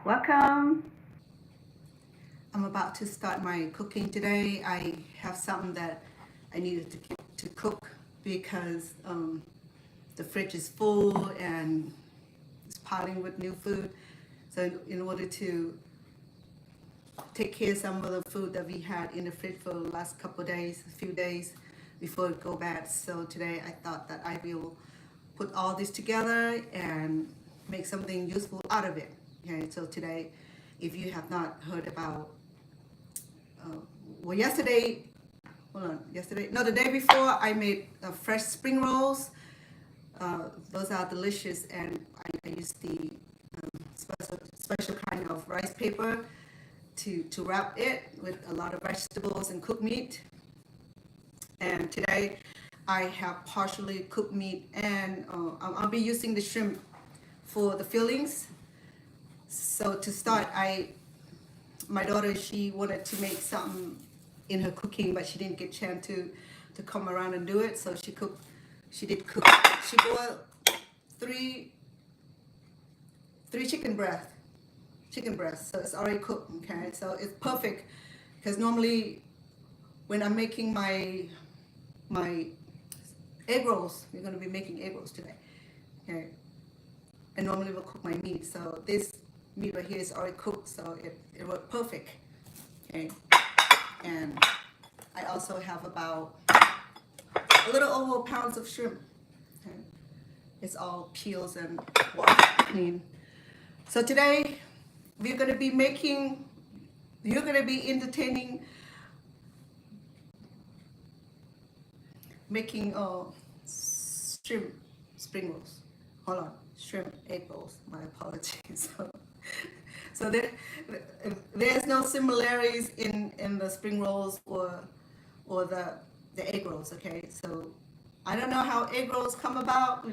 Welcome. I'm about to start my cooking today. I have something that I needed to cook because the fridge is full and it's piling with new food. So in order to take care of some of the food that we had in the fridge for the last few days before it go bad. So today I thought that I will put all this together and make something useful out of it. Okay, so today, if you have not heard about, the day before I made fresh spring rolls. Those are delicious, and I used the special kind of rice paper to wrap it with a lot of vegetables and cooked meat. And today I have partially cooked meat, and I'll be using the shrimp for the fillings. So to start, my daughter, she wanted to make something in her cooking, but she didn't get a chance to come around and do it. So she boiled three chicken breasts. So it's already cooked. Okay, so it's perfect because normally when I'm making my egg rolls, we're going to be making egg rolls today. Okay, and normally we'll cook my meat. So this meat right here is already cooked, so it worked perfect. Okay, and I also have about a little over a pound of shrimp. Okay, it's all peels and washed clean. So today you're gonna be entertaining making shrimp spring rolls. Hold on, shrimp egg rolls. My apologies. So there's no similarities in the spring rolls or the egg rolls. Okay, so I don't know how egg rolls come about.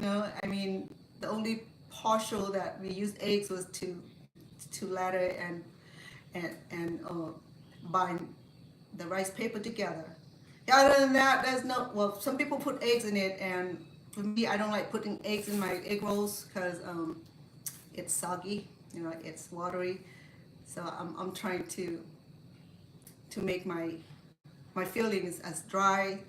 I mean, the only partial that we used eggs was to lather and bind the rice paper together. Other than that, some people put eggs in it, and for me, I don't like putting eggs in my egg rolls because it's soggy, it's watery. So I'm trying to make my fillings as dry,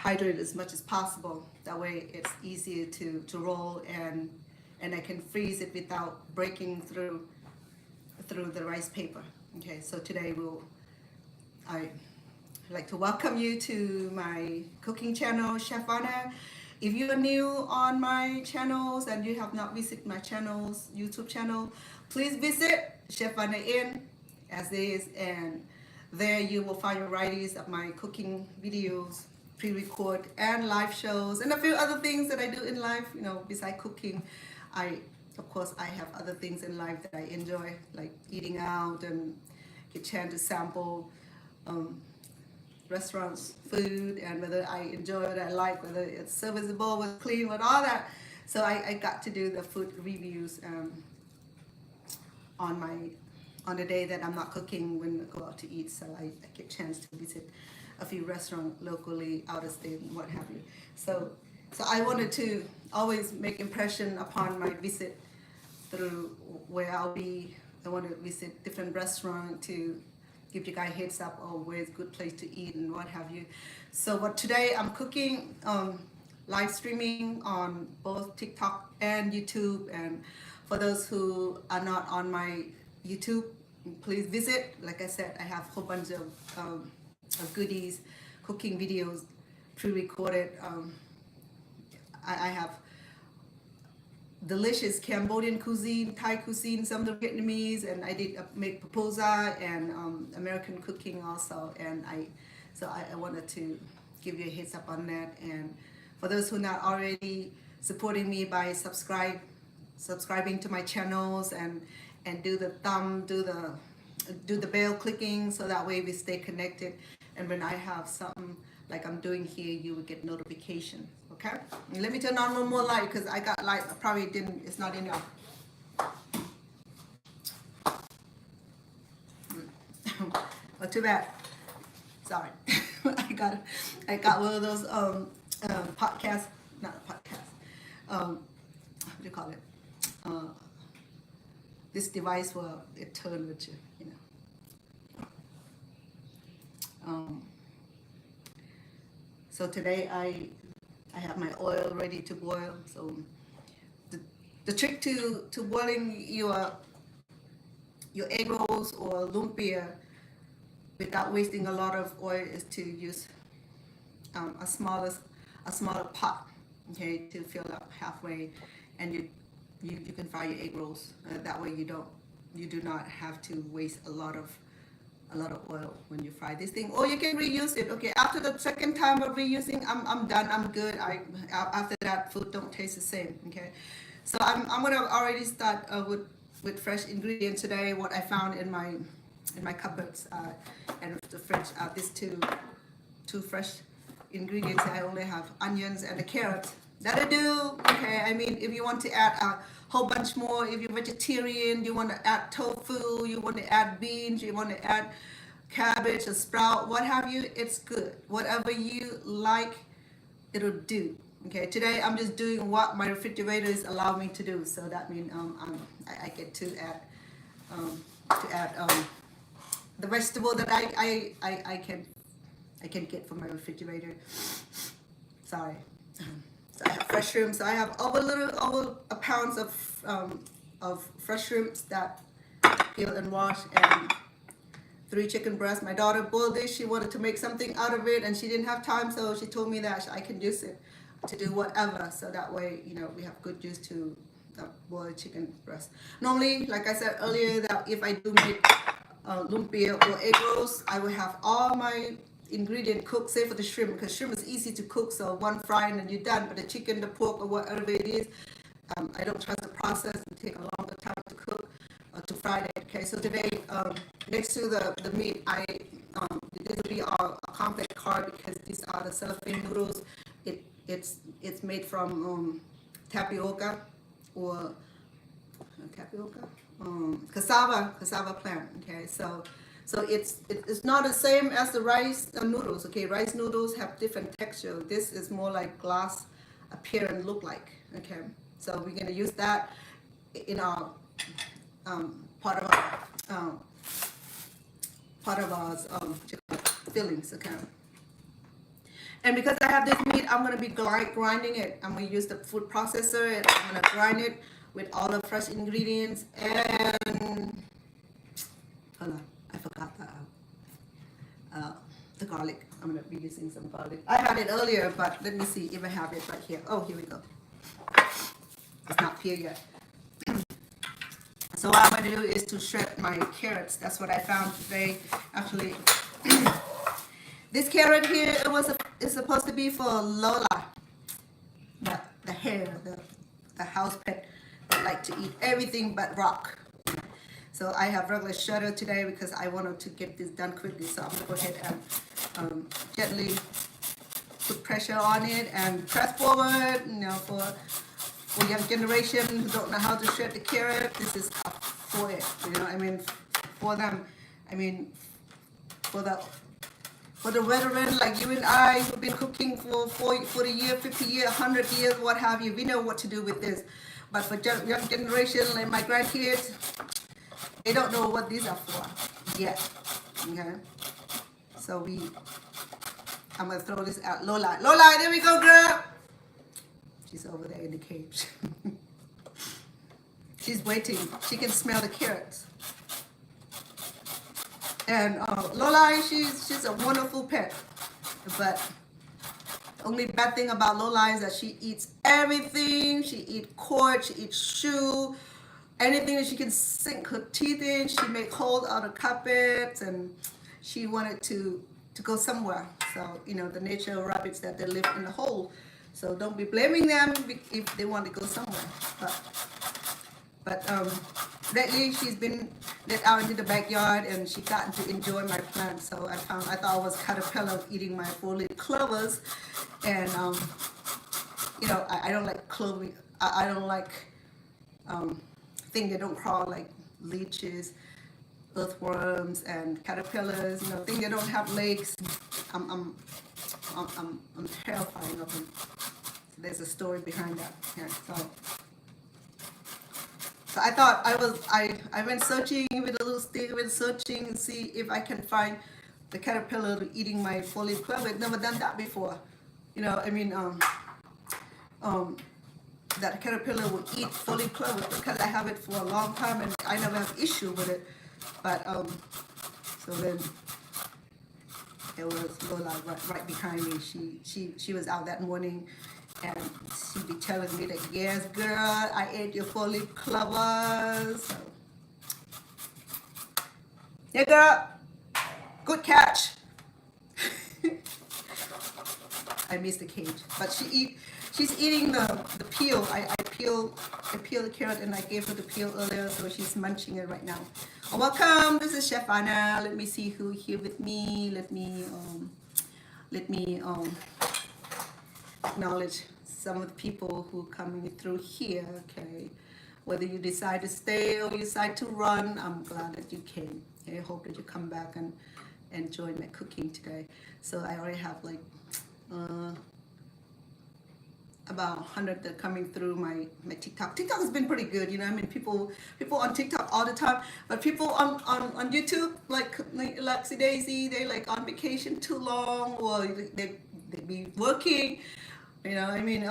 hydrated as much as possible. That way it's easier to roll, and I can freeze it without breaking through the rice paper. Okay, so today I'd like to welcome you to my cooking channel, Chef Vanna. If you are new on my channels and you have not visited my YouTube channel, please visit Chef Vanna Inn as is, and there you will find varieties of my cooking videos, pre-record and live shows, and a few other things that I do in life. Besides cooking, of course I have other things in life that I enjoy, like eating out and get a chance to sample restaurants food, and whether I enjoy it, I like whether it's serviceable, with clean, with all that. So I got to do the food reviews on the day that I'm not cooking when I go out to eat. So I get a chance to visit a few restaurants locally, out of state, and what have you. So I wanted to always make impression upon my visit through where I'll be. I want to visit different restaurants to give you guys heads up on where's a good place to eat and what have you. So today I'm cooking, live streaming on both TikTok and YouTube. And for those who are not on my YouTube, please visit. Like I said, I have a whole bunch of goodies, cooking videos, pre-recorded. I have delicious Cambodian cuisine, Thai cuisine, some of the Vietnamese, and I did make paposa and American cooking also. And I wanted to give you a heads up on that. And for those who are not already supporting me by subscribing to my channels and do the do the bell clicking, so that way we stay connected. And when I have something like I'm doing here, you will get notification. Okay, and let me turn on one more light because I got light. It's not enough. Well, too bad. Sorry. I got one of those podcasts, not a podcast. What do you call it? this device will it turn with you, you know. So today I have my oil ready to boil. So the trick to boiling your egg rolls or lumpia without wasting a lot of oil is to use a smaller pot, okay, to fill up halfway, and you can fry your egg rolls. That way you do not have to waste a lot of oil when you fry this thing, or you can reuse it. Okay, after the second time of reusing, I'm done. I'm good. After that, food don't taste the same. Okay, so I'm gonna already start with fresh ingredients today. What I found in my cupboards and the fridge. These two fresh ingredients. I only have onions and the carrots. That'll do. Okay, I mean, if you want to add a whole bunch more, if you're vegetarian, you want to add tofu, you want to add beans, you want to add cabbage or sprout, what have you, it's good. Whatever you like, it'll do. Okay, today I'm just doing what my refrigerators allow me to do. So that means I get to add the vegetable that I can get from my refrigerator. Sorry. So I have fresh shrimp. So I have over a pound of fresh shrimps that peel and wash, and 3 chicken breasts. My daughter boiled this. She wanted to make something out of it, and she didn't have time, so she told me that I can use it to do whatever. So that way, you know, we have good juice to boil chicken breast. Normally, like I said earlier, that if I do make lumpia or egg rolls, I will have all my ingredient cooked, save for the shrimp, because shrimp is easy to cook, so one fry and then you're done. But the chicken, the pork, or whatever it is, I don't trust the process. It takes a longer time to cook or to fry it. Okay, so today, next to the meat, this will be our complex carb, because these are the cellophane noodles. It's made from tapioca or cassava plant. Okay, so it's not the same as the rice noodles. Okay, rice noodles have different texture. This is more like glass appearance, look like. Okay, so we're gonna use that in our part of our fillings. Okay, and because I have this meat, I'm gonna be grinding it. I'm gonna use the food processor, and I'm gonna grind it with all the fresh ingredients. And hold on, I forgot the garlic. I'm gonna be using some garlic. I had it earlier, but let me see if I have it right here. Oh, here we go. It's not here yet. So what I'm gonna do is to shred my carrots. That's what I found today. Actually, this carrot here, it's supposed to be for Lola, the hare, the house pet that like to eat everything but rock. So I have regular shredder today because I wanted to get this done quickly. So I'm gonna go ahead and gently put pressure on it and press forward. You know, for young generation who don't know how to shred the carrot, this is for it. You know, I mean, for them. I mean, for the veteran like you and I who've been cooking for 40 years, 50 years, 100 years, what have you, we know what to do with this. But for young generation like my grandkids, they don't know what these are for yet. Okay, so I'm gonna throw this out. Lola, there we go, girl. She's over there in the cage. She's waiting. She can smell the carrots. And Lola, she's a wonderful pet. But only bad thing about Lola is that she eats everything. She eats cord, she eats shoe, anything that she can sink her teeth in. She make holes out of carpets, and she wanted to go somewhere. So, you know, the nature of rabbits that they live in the hole. So don't be blaming them if they want to go somewhere. But lately she's been let out into the backyard, and she gotten to enjoy my plants. So I thought it was caterpillar eating my 4-leaf clovers, and you know, I don't like cloving. I don't like things that don't crawl, like leeches, earthworms, and caterpillars. You know, things that don't have legs. I'm terrified of them. So there's a story behind that. Yeah, so So I thought I went searching with a little stick, went searching and see if I can find the caterpillar eating my four-leaf clover. I've never done that before. You know, I mean, that caterpillar would eat four-leaf clover because I have it for a long time and I never have issue with it. But so then it was Lola right behind me. She was out that morning, and she'd be telling me that, yes, girl, I ate your four-leaf clovers. So, yeah, girl, good catch. I missed the cage, but she's eating the peel. I peeled the carrot and I gave her the peel earlier, so she's munching it right now. Oh, welcome. This is Chef Vanna. Let me see who here with me. Let me acknowledge some of the people who are coming through here. Okay, whether you decide to stay or you decide to run, I'm glad that you came. Okay? I hope that you come back and join my cooking today. So I already have like about 100 that are coming through my TikTok. TikTok has been pretty good, you know. I mean, people on TikTok all the time, but people on YouTube, like Lexi Daisy, they like on vacation too long, or they be working, you know. I mean,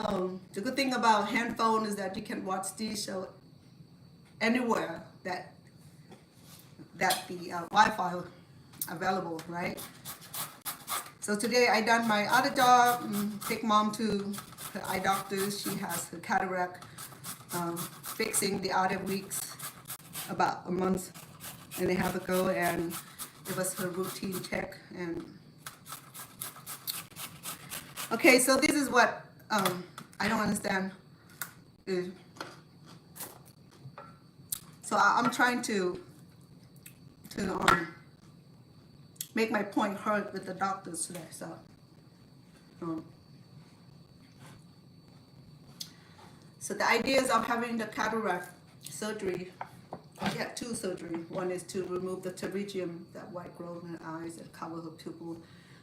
the good thing about handphone is that you can watch these show anywhere that the Wi-Fi available, right? So today I done my other job, take mom to her eye doctor. She has her cataract fixing the other weeks, about a month and a half ago, and it was her routine check. And okay, so this is what I don't understand. So I'm trying to make my point heard with the doctors today. So the ideas of having the cataract surgery, I had two surgeries. One is to remove the pterygium, that white growth in the eyes that cover her pupil.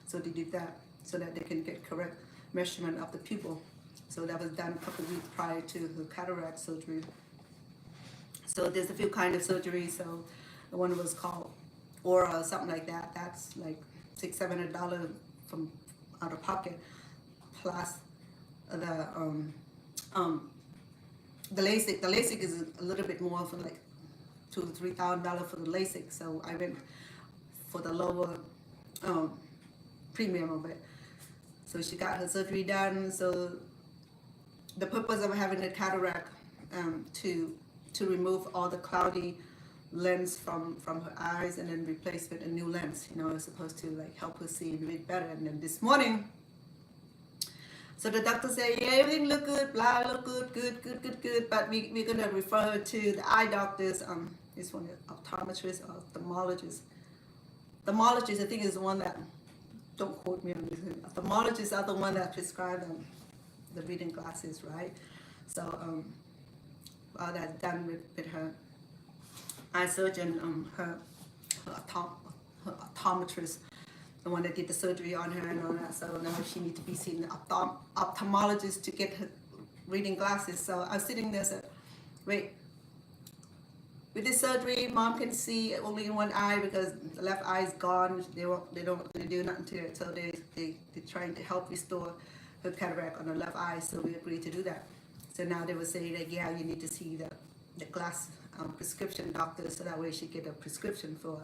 So they did that so that they can get correct measurement of the pupil. So that was done a couple of weeks prior to her cataract surgery. So there's a few kind of surgeries. So the one was called or something like that. That's like $600-700 from out of pocket, plus the LASIK. The LASIK is a little bit more, for like $2,000 to $3,000 for the LASIK. So I went for the lower premium of it. So she got her surgery done. So the purpose of having a cataract to remove all the cloudy lens from her eyes and then replace with a new lens. You know, it's supposed to like help her see a bit better. And then this morning, so the doctor said, yeah, everything look good, blah, look good. But we're gonna refer her to the eye doctors. This one, optometrist or ophthalmologist. Ophthalmologist, I think, is the one that, don't quote me on this. Ophthalmologists are the one that prescribe the reading glasses, right? So all that's done with her eye surgeon, her optometrist, the one that did the surgery on her and all that. So now she needs to be seeing an ophthalmologist to get her reading glasses. So I was sitting there and said, wait, with this surgery, mom can see only in one eye because the left eye is gone. They don't do nothing to it. So they're trying to help restore her cataract on the left eye. So we agreed to do that. So now they were saying that, yeah, you need to see the glass prescription doctor, so that way she get a prescription for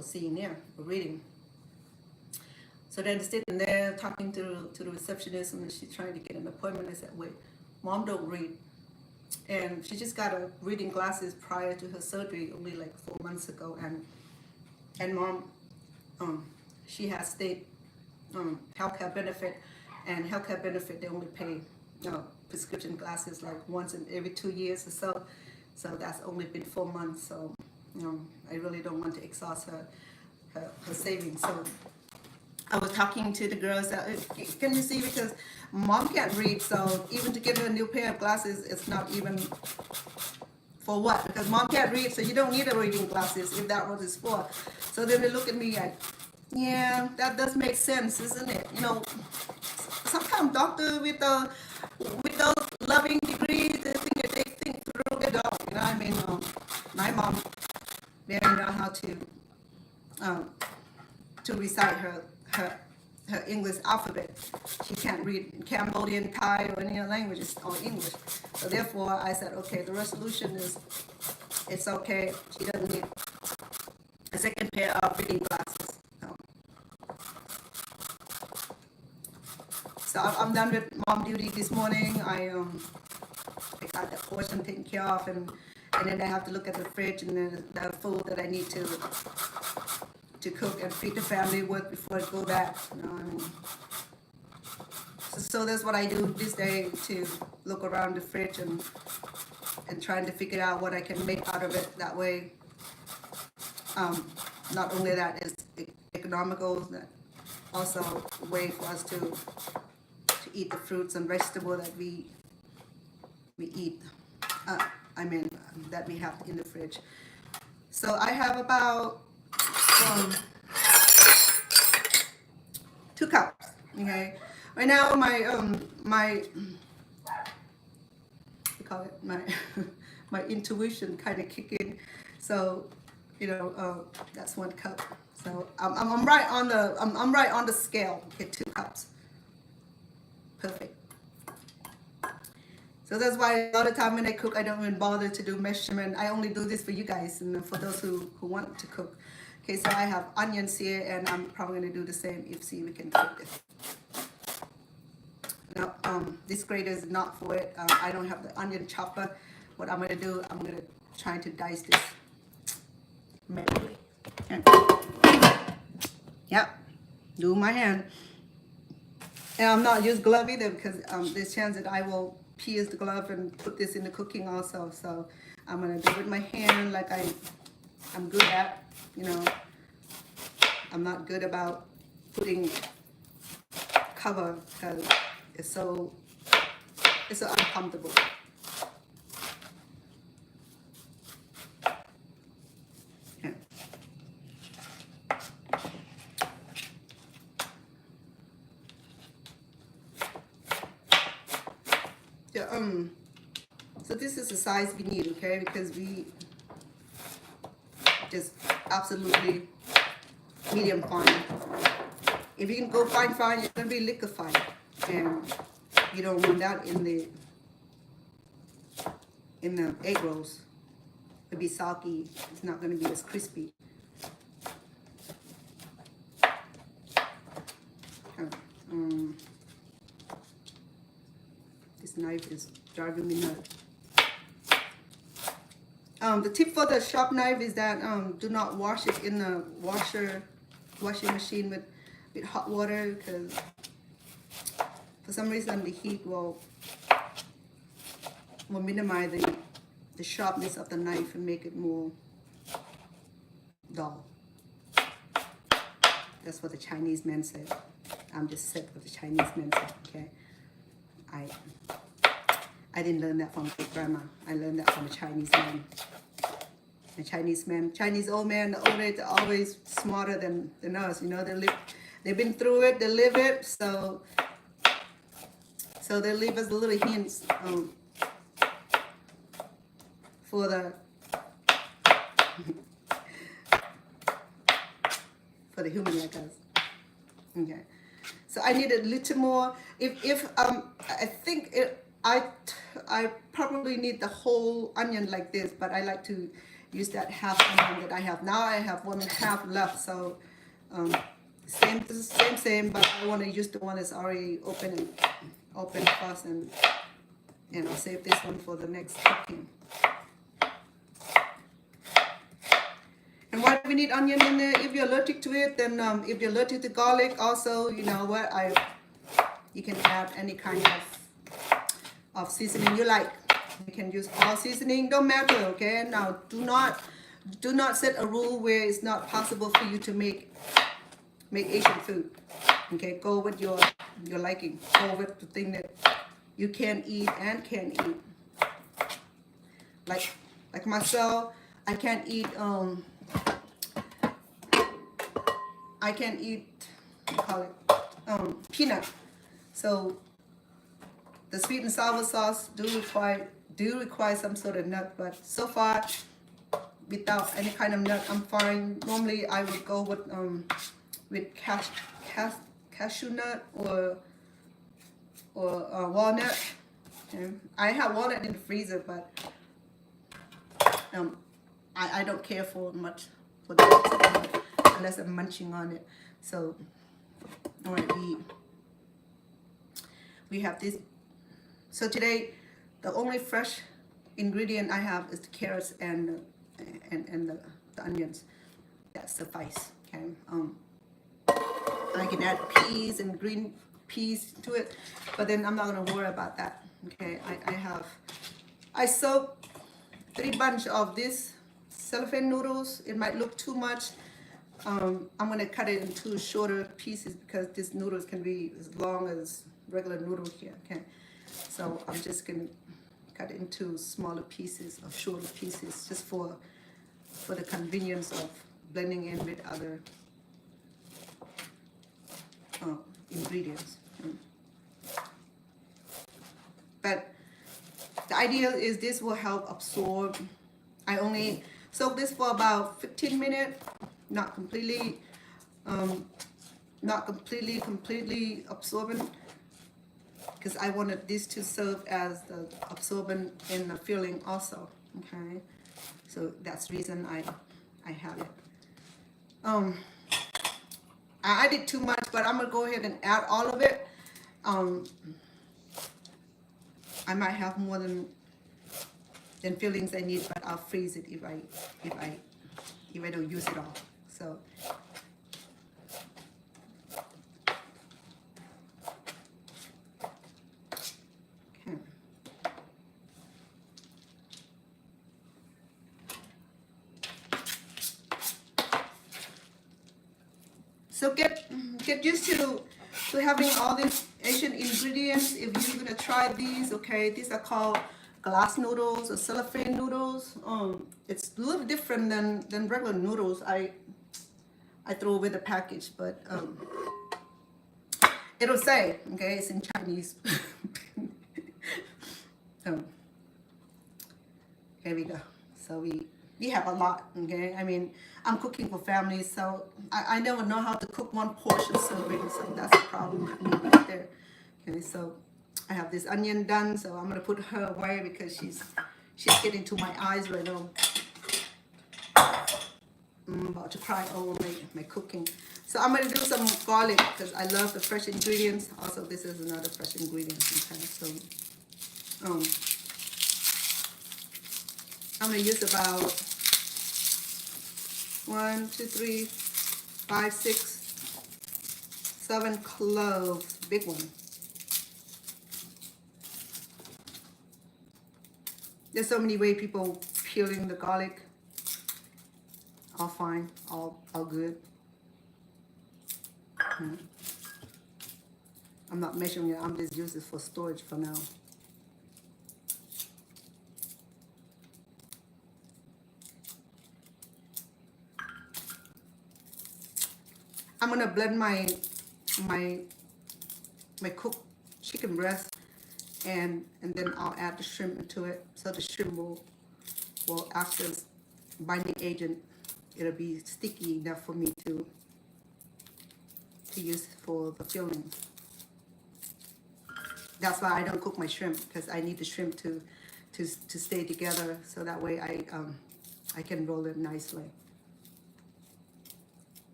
seeing there, for reading. So then sitting there talking to the receptionist, and she's trying to get an appointment. I said, wait, mom don't read. And she just got her reading glasses prior to her surgery only like 4 months ago. And mom, she has state healthcare benefit, and healthcare benefit, they only pay prescription glasses like once in every 2 years or so. So that's only been 4 months. So I really don't want to exhaust her savings. So I was talking to the girls that, can you see, because mom can't read, so even to get her a new pair of glasses, it's not even for what, because mom can't read, so you don't need a reading glasses if that what it's for. So then they look at me like, yeah, that does make sense, isn't it? You know, sometimes doctor with those loving degrees, they think through, to recite her English alphabet. She can't read Cambodian, Thai, or any other languages, or English. So therefore, I said, okay, the resolution is, it's okay. She doesn't need a second pair of reading glasses. So I'm done with mom duty this morning. I got that portion taken care of, and then I have to look at the fridge and then the food that I need to cook and feed the family with before I go back. You know, I mean, so that's what I do this day, to look around the fridge and trying to figure out what I can make out of it. That way, not only that is economical, that also a way for us to eat the fruits and vegetables that we eat. That we have in the fridge. So I have about 2 cups. Okay. Right now my we call it my intuition kind of kick in. So that's 1 cup. So I'm right on the scale. Okay, 2 cups. Perfect. So that's why a lot of time when I cook, I don't even bother to do measurement. I only do this for you guys and for those who want to cook. Okay, so I have onions here, and I'm probably going to do the same if we can cook this. Now, this grater is not for it. I don't have the onion chopper. What I'm going to do, I'm going to try to dice this manually. Yep, do my hand. And I'm not use glove either, because there's a chance that I will pierce the glove and put this in the cooking also. So I'm gonna do it with my hand, like I'm good at. I'm not good about putting cover because it's so uncomfortable. So this is the size we need, okay? Because we just absolutely medium fine. If you can go fine, you're gonna be liquefied, and you don't want that in the egg rolls. It'll be soggy. It's not gonna be as crispy. This knife is driving me nuts. The tip for the sharp knife is that do not wash it in the washing machine with hot water, because for some reason the heat will minimize the sharpness of the knife and make it more dull. That's what the Chinese man said. I'm just said what the Chinese man said. Okay, I didn't learn that from my grandma. I learned that from a Chinese man. The Chinese old man, the old age, are always smarter than us. They've been through it, they live it, so they leave us little hints for the human like us. Okay, so I need a little more. If I think I probably need the whole onion like this, but I like to use that half onion that I have now. I have 1/2 left, so same, but I want to use the one that's already open first, and I'll save this one for the next cooking. And why do we need onion in there? If you're allergic to it, then if you're allergic to garlic, also, you know what, you can add any kind of seasoning you like. You can use all seasoning, don't matter, okay? Now, do not set a rule where it's not possible for you to make Asian food. Okay, go with your liking. Go with the thing that you can eat and can eat. Like myself, I can't eat peanut. So the sweet and sour sauce do require some sort of nut, but so far without any kind of nut, I'm fine. Normally I would go with cashew nut or walnut. Okay. I have walnut in the freezer, but I don't care for much for that unless I'm munching on it. So alright, we have this. So today the only fresh ingredient I have is the carrots and the onions. That suffice. Okay. I can add peas and green peas to it, but then I'm not gonna worry about that. Okay. I soaked 3 bunch of this cellophane noodles. It might look too much. I'm gonna cut it into shorter pieces because these noodles can be as long as regular noodles here. Okay. So I'm just gonna cut it into smaller pieces or shorter pieces just for the convenience of blending in with other ingredients. But the idea is this will help absorb. I only soak this for about 15 minutes, not completely absorbent, because I wanted this to serve as the absorbent in the filling also. Okay, so that's the reason I have it. I did too much, but I'm gonna go ahead and add all of it. I might have more than fillings I need, but I'll freeze it if I don't use it all. So okay. So get used to having all these Asian ingredients. If you're gonna try these, okay, these are called glass noodles or cellophane noodles. It's a little different than regular noodles. I throw away the package, but it'll say, okay, it's in Chinese. Here we go. So we have a lot, okay? I mean, I'm cooking for families, so I never know how to cook one portion serving, so that's a problem with me right there. Okay, so I have this onion done, so I'm gonna put her away because she's getting to my eyes right now. I'm about to cry over my cooking. So I'm gonna do some garlic because I love the fresh ingredients. Also, this is another fresh ingredient. Okay, so I'm gonna use about 1, 2, 3, 5, 6, 7 cloves, big one. There's so many ways people peeling the garlic. All fine, all good. I'm not measuring it. I'm just using it for storage for now. I'm gonna blend my cooked chicken breast, and then I'll add the shrimp into it. So the shrimp will act as binding agent. It'll be sticky enough for me to use for the filling. That's why I don't cook my shrimp, because I need the shrimp to stay together, so that way I can roll it nicely.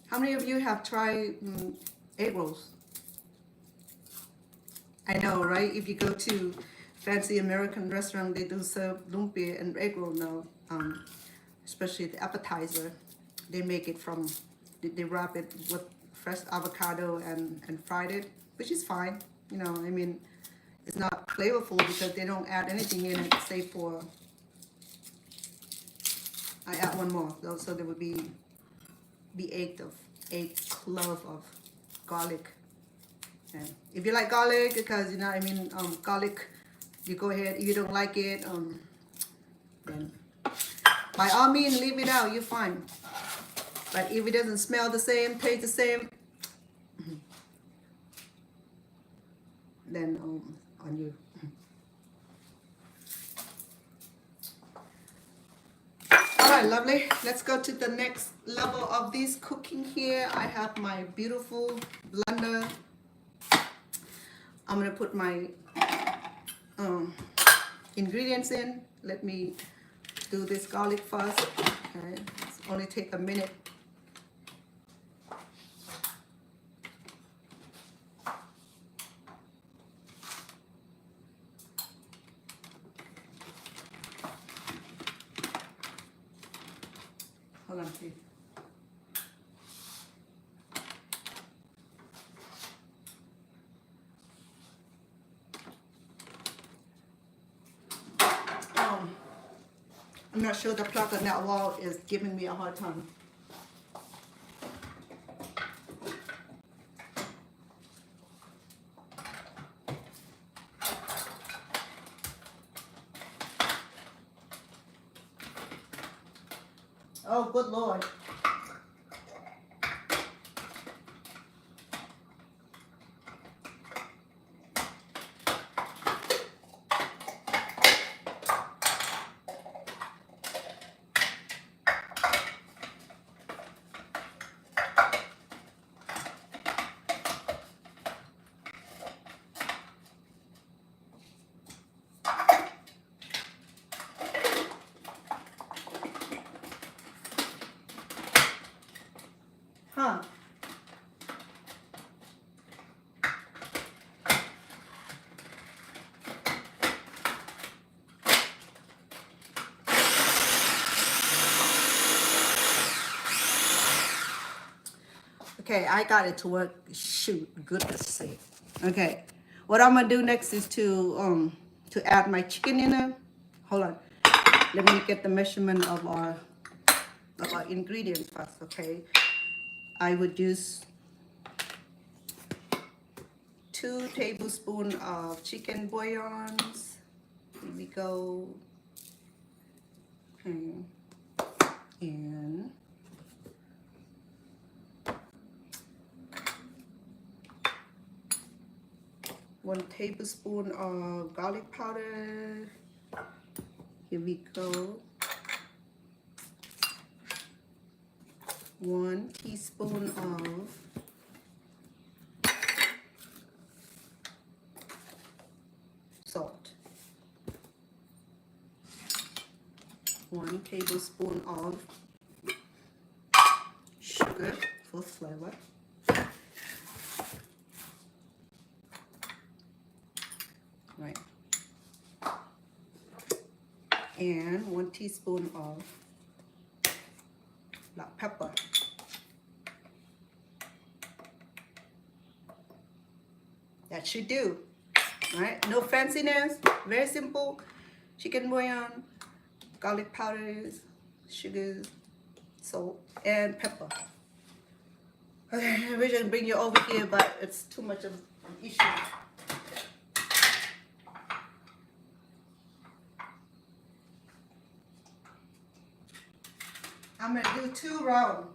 How many of you have tried egg rolls? I know, right? If you go to fancy American restaurant, they do serve lumpia and egg roll now. Especially the appetizer, they make it from, they wrap it with fresh avocado and fried it, which is fine. You know, I mean, it's not flavorful because they don't add anything in it, save for, I add one more, so there would be 8 cloves of garlic. And if you like garlic, because you know, I mean, garlic, you go ahead. If you don't like it, then by all means leave it out. You're fine. But if it doesn't smell the same, taste the same, than on you. All right, lovely. Let's go to the next level of this cooking here. I have my beautiful blender. I'm gonna put my ingredients in. Let me do this garlic first. Okay, it's only take a minute. Hold on, please. I'm not sure the plug on that wall is giving me a hard time. Oh, good Lord. Huh. Okay, I got it to work. Shoot, goodness sake. Okay, what I'm gonna do next is to add my chicken in there. Hold on. Let me get the measurement of our ingredients first. Okay, I would use 2 tablespoons of chicken bouillons. Here we go. Okay. And one tablespoon of garlic powder. Here we go. 1 teaspoon of salt. 1 tablespoon of sugar for flavor. Right. And 1 teaspoon of black pepper. That should do. Alright, no fanciness, very simple. Chicken bouillon, garlic powders, sugars, salt, and pepper. I wish I could bring you over here, but it's too much of an issue. I'm gonna do 2 rounds.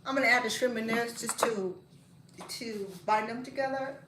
I'm gonna add the shrimp in there just to bind them together.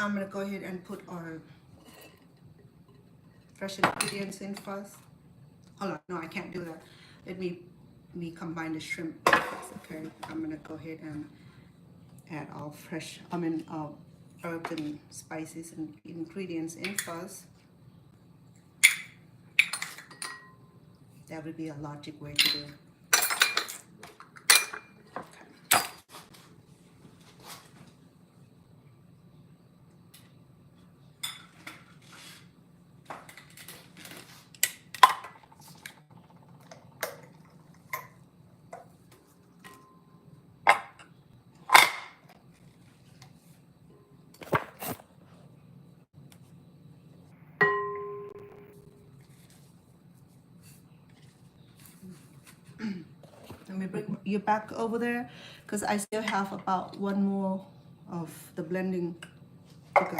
I'm gonna go ahead and put our fresh ingredients in first. Hold on, no, I can't do that. Let me combine the shrimp first, okay? I'm gonna go ahead and add all fresh, herbs and spices and ingredients in first. That would be a logic way to do it. Let me bring you back over there because I still have about one more of the blending to go.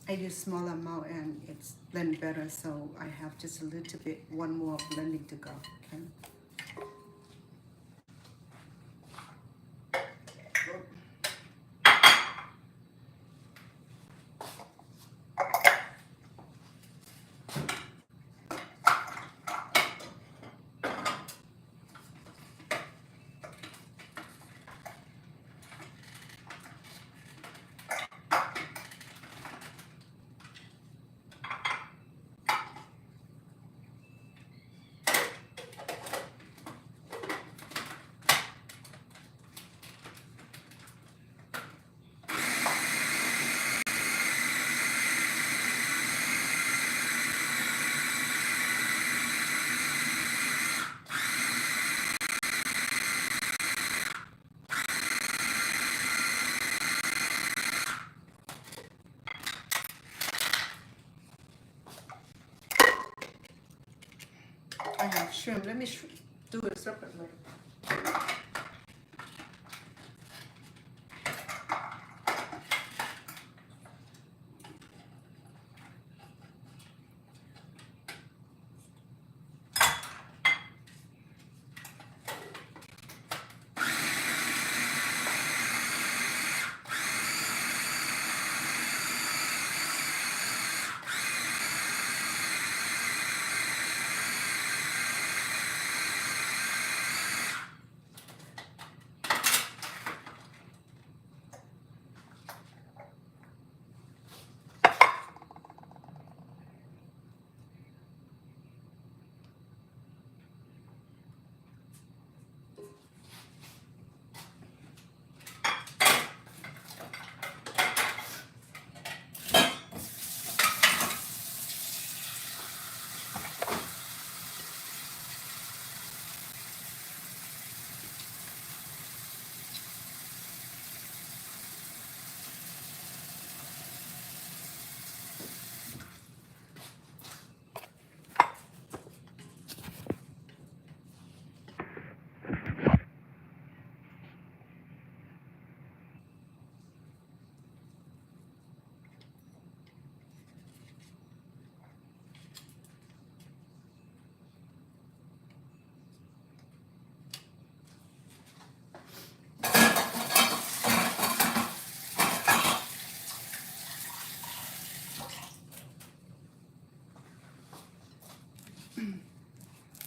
I use small amount and it's blend better, so I have just a little bit, one more blending to go, okay? I have shrimp. Let me do it separately.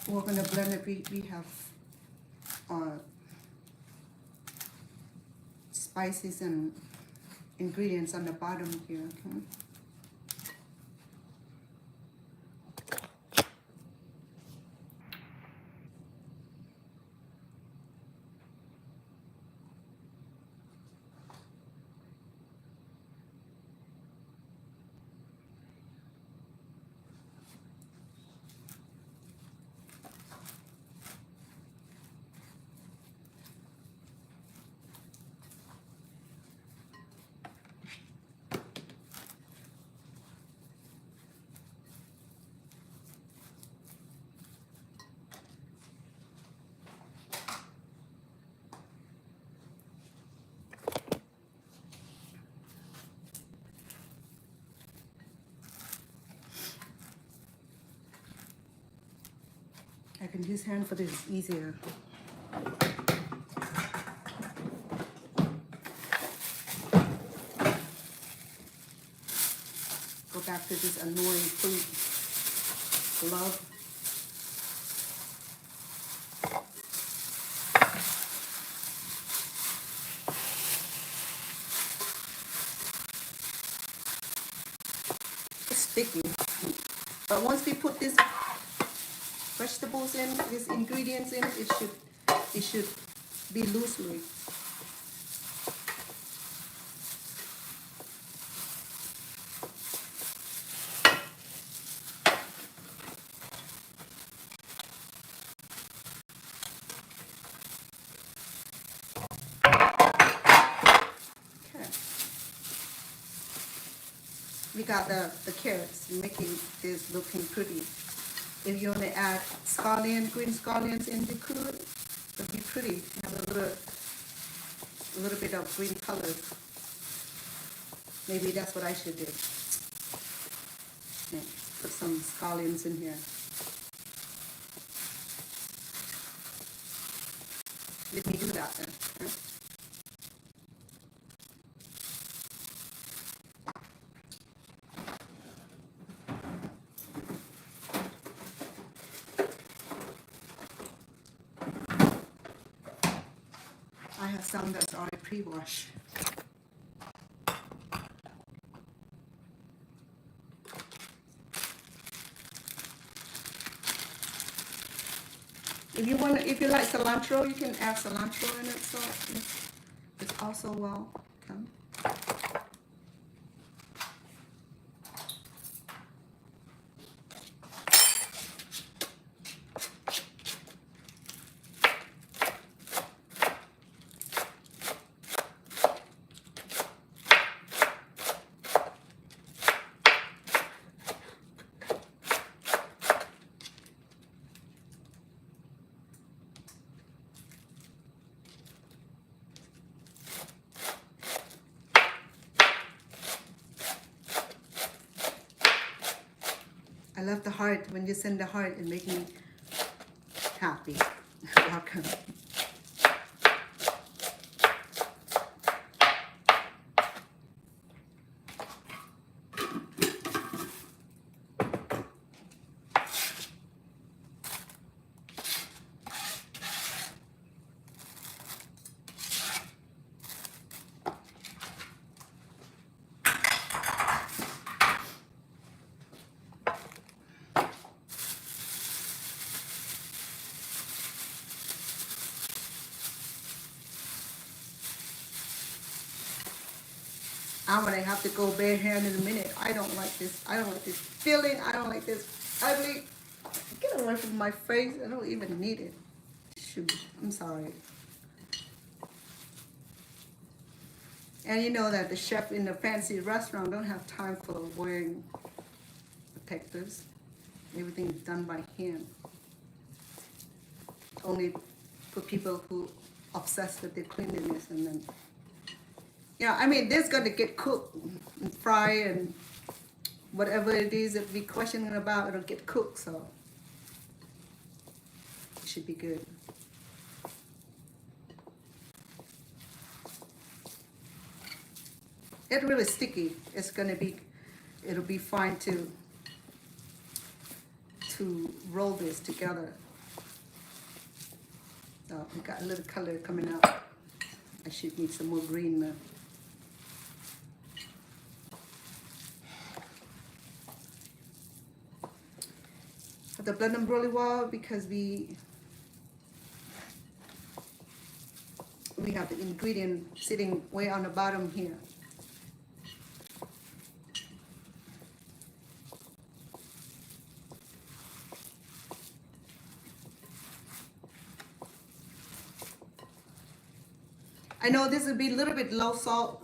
we're gonna blend it. We have spices and ingredients on the bottom here. Okay? I can use hand for this, it's easier. Go back to this annoying food glove. It's sticky. But once we put this vegetables in, these ingredients in, it should be loosely. Okay. We got the carrots, making this looking pretty. If you want to add scallion, green scallions in, you could. It'll be pretty. Have a little bit of green color. Maybe that's what I should do. Yeah, put some scallions in here. Let me do that then. Okay? I have some that's already pre-washed. If you like cilantro, you can add cilantro in it, so it's also welcome. I love the heart. When you send the heart, it makes me happy. Welcome. I'm gonna have to go barehanded in a minute. I don't like this. I don't like this feeling. I don't like this ugly. Get away from my face. I don't even need it. Shoot. I'm sorry. And you know that the chef in the fancy restaurant don't have time for wearing protectors. Everything is done by hand. Only for people who obsessed with their cleanliness, and then yeah, I mean, this got to get cooked and fried, and whatever it is that we questioning about, it'll get cooked, so it should be good. It's really sticky. It'll be fine to roll this together. So we got a little color coming out. I should need some more green now. Have to blend them really well because we have the ingredient sitting way on the bottom here. I know this will be a little bit low salt,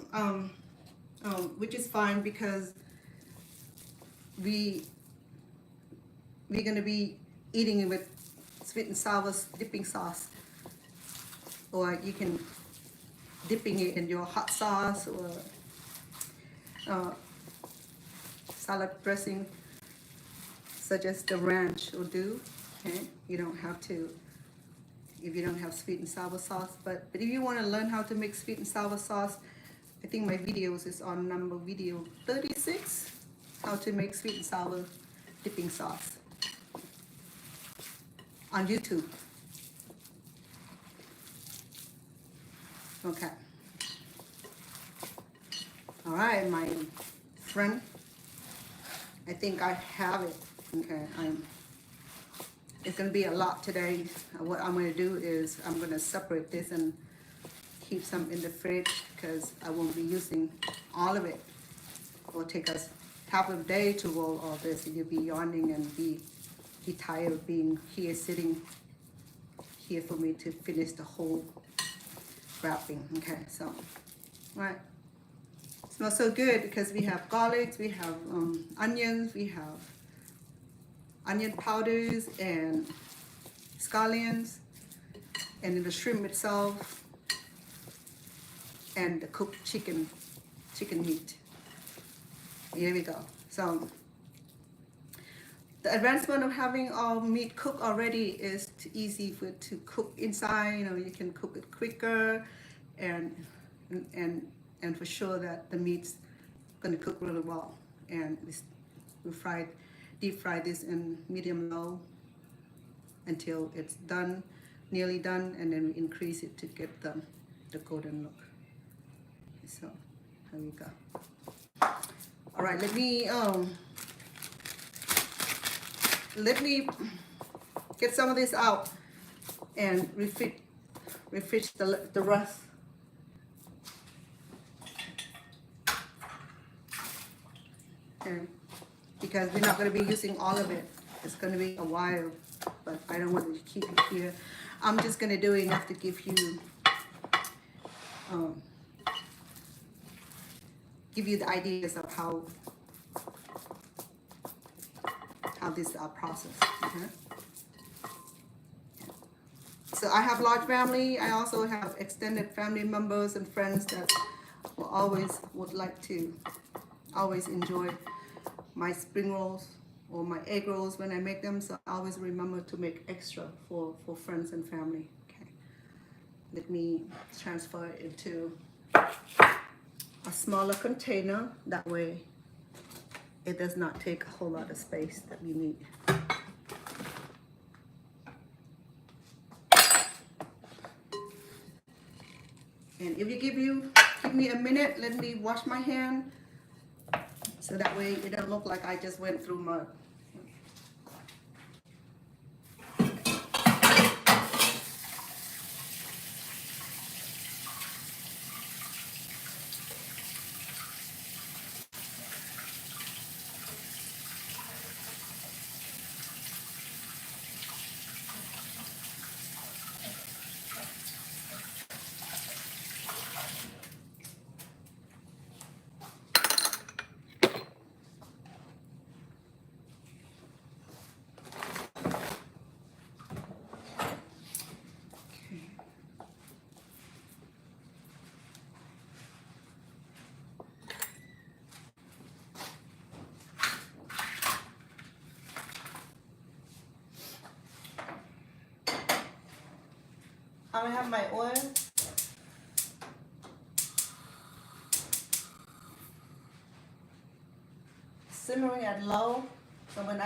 which is fine because we're gonna be eating it with sweet and sour dipping sauce, or you can dipping it in your hot sauce or salad dressing, such as the ranch will do. Okay, you don't have to if you don't have sweet and sour sauce. But if you want to learn how to make sweet and sour sauce, I think my videos is on video 36, how to make sweet and sour dipping sauce on YouTube. Okay. All right, my friend. I think I have it. Okay, it's gonna be a lot today. What I'm gonna do is I'm gonna separate this and keep some in the fridge because I won't be using all of it. It will take us half a day to roll all this, and you'll be yawning and be tired of being here, sitting here for me to finish the whole wrapping. Okay, so, all right. Smells so good because we have garlics, we have onions, we have onion powders and scallions, and then the shrimp itself, and the cooked chicken meat. Here we go. So the advancement of having our meat cooked already is easy to cook inside. You know, you can cook it quicker, and for sure that the meat's gonna cook really well. And we deep fry this in medium low until it's done, nearly done, and then we increase it to get the golden look. So here we go. All right, let me get some of this out and refit the rest. Okay. Because we're not going to be using all of it. It's going to be a while, but I don't want to keep it here. I'm just going to do enough to give you the ideas of how this is our process. Okay? So I have large family. I also have extended family members and friends that would like to always enjoy my spring rolls or my egg rolls when I make them. So I always remember to make extra for friends and family. Okay, let me transfer it into a smaller container. That way it does not take a whole lot of space that we need. And if you give me a minute, let me wash my hand, so that way it doesn't look like I just went through mud. I have my oil. Simmering at low, so when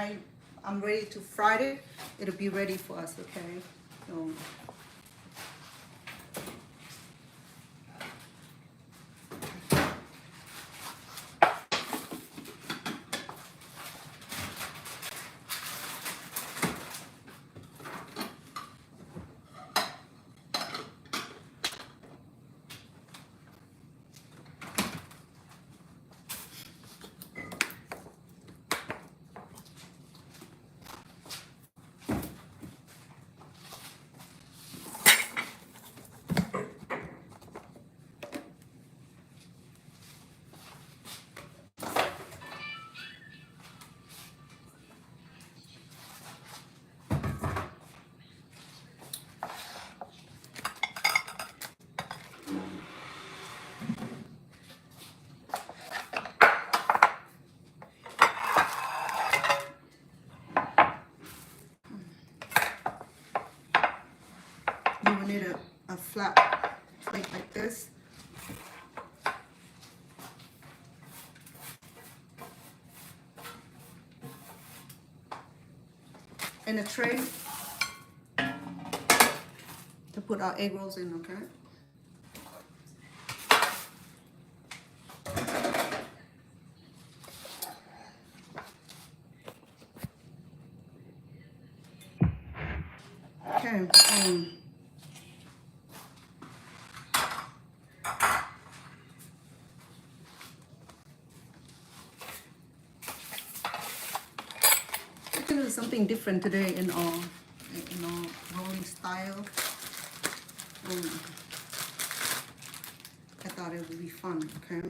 I'm ready to fry it, it'll be ready for us. Okay, so you will need a flat plate like this. And a tray to put our egg rolls in, okay? Okay, we're gonna do something different today in our rolling style. I thought it would be fun, okay?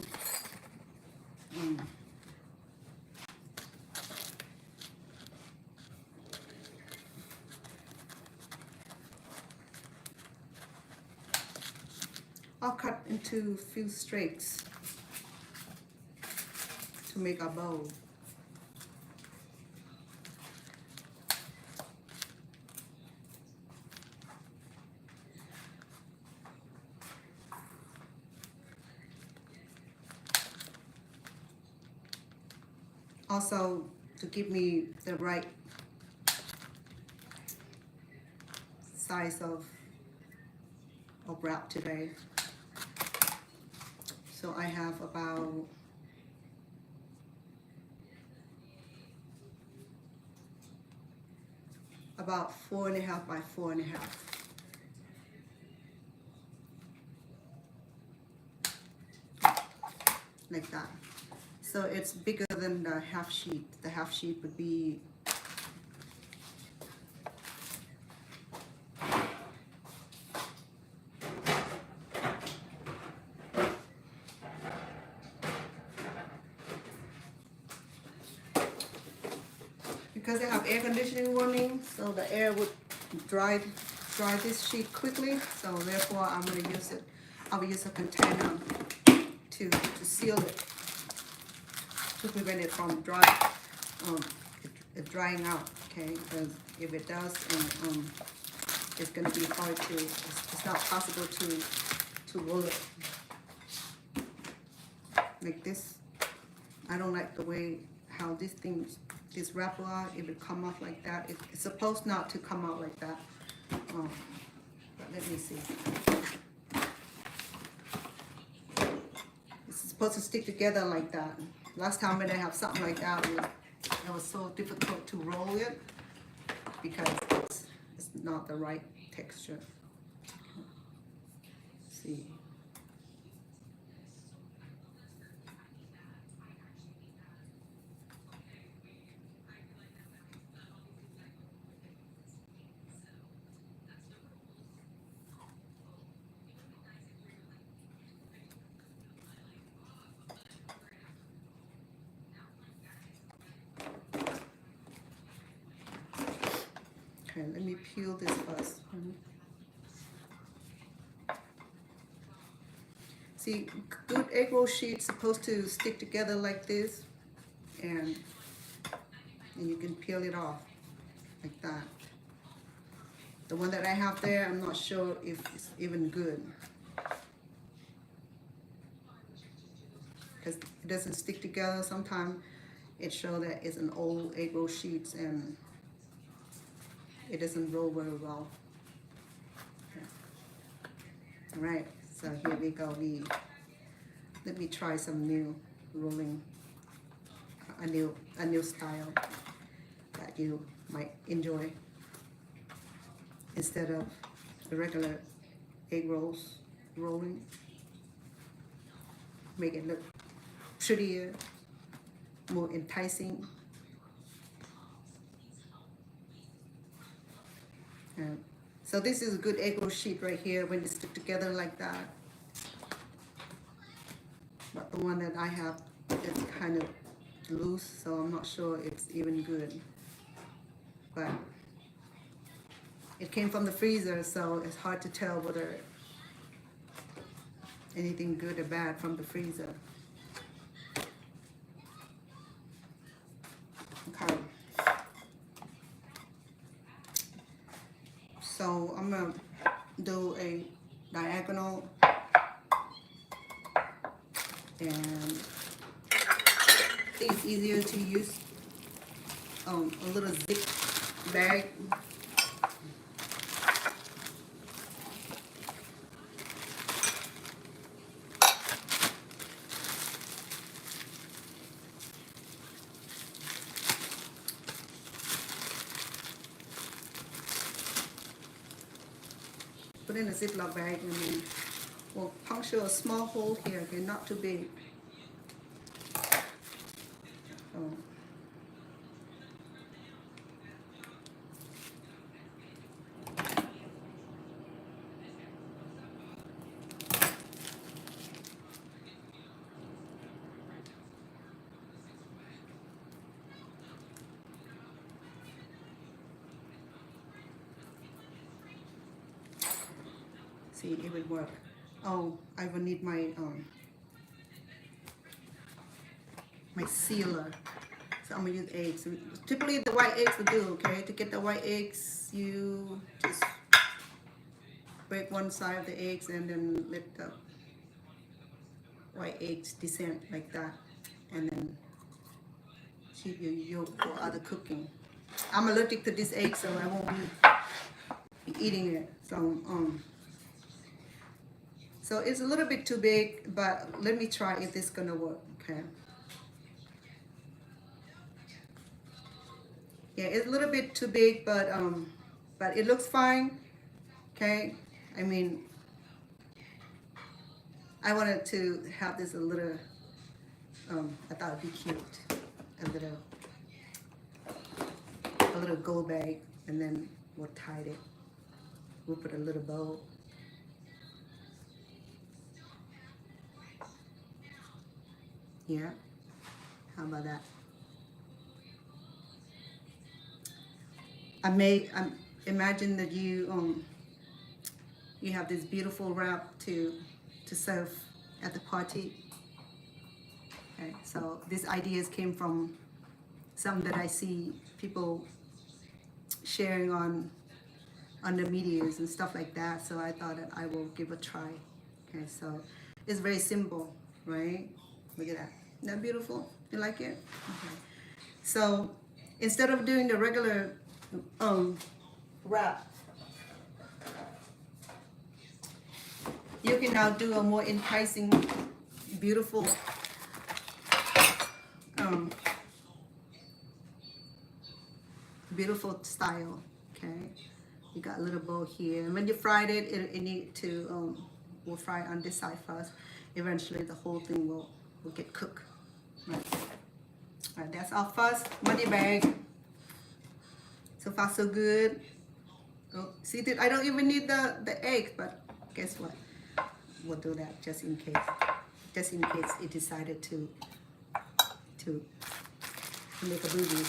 I'll cut into a few straights to make a bow. Also, to give me the right size of wrap today. So I have about about 4.5 by 4.5. Like that. So it's bigger than the half sheet. The half sheet would be because they have air conditioning running, so the air would dry this sheet quickly. So therefore, I'm going to use it. I will use a container to seal it, to prevent it from drying out. Okay, because if it does, it's going to be hard to. It's not possible to roll it like this. I don't like the way how this wrapper are. It would come off like that. It's supposed not to come out like that. But let me see. It's supposed to stick together like that. Last time when I have something like that, it was so difficult to roll it because it's not the right texture. Let's see. Okay, let me peel this first. See, good egg roll sheets supposed to stick together like this, and you can peel it off like that. The one that I have there, I'm not sure if it's even good because it doesn't stick together. Sometimes it shows that it's an old egg roll sheets and it doesn't roll very well. Okay. All right, so here we go. Let me try some new rolling, a new style that you might enjoy instead of the regular egg rolls rolling. Make it look prettier, more enticing. So this is a good egg roll sheet right here when they stick together like that. But the one that I have is kind of loose, so I'm not sure it's even good. But it came from the freezer, so it's hard to tell whether anything good or bad from the freezer. Okay. So I'm gonna do a diagonal and I think it's easier to use a little zip bag. Put in a Ziploc bag and then we'll puncture a small hole here, okay, not too big. Oh. See, it would work. Oh, I will need my my sealer. So I'm gonna use eggs. Typically the white eggs will do, okay? To get the white eggs, you just break one side of the eggs and then let the white eggs descend like that. And then keep your yolk for other cooking. I'm allergic to this egg, so I won't be eating it. So it's a little bit too big, but let me try if this is gonna work, okay? Yeah, it's a little bit too big, but it looks fine, okay? I mean, I wanted to have this a little, I thought it'd be cute, a little go bag, and then we'll tie it. We'll put a little bow. Yeah, how about that? Imagine that you have this beautiful wrap to serve at the party. Okay, so these ideas came from some that I see people sharing on the medias and stuff like that. So I thought that I will give a try. Okay, so it's very simple, right? Look at that. Isn't that beautiful? You like it? Okay. So instead of doing the regular wrap, you can now do a more enticing, beautiful beautiful style. Okay, you got a little bow here, and when you fried it, it need to we'll fry it on this side first. Eventually the whole thing will get cooked. Right. All right, that's our first money bag. So far so good. Oh, see, I don't even need the egg, but guess what? We'll do that just in case. Just in case it decided to make a boo-boo.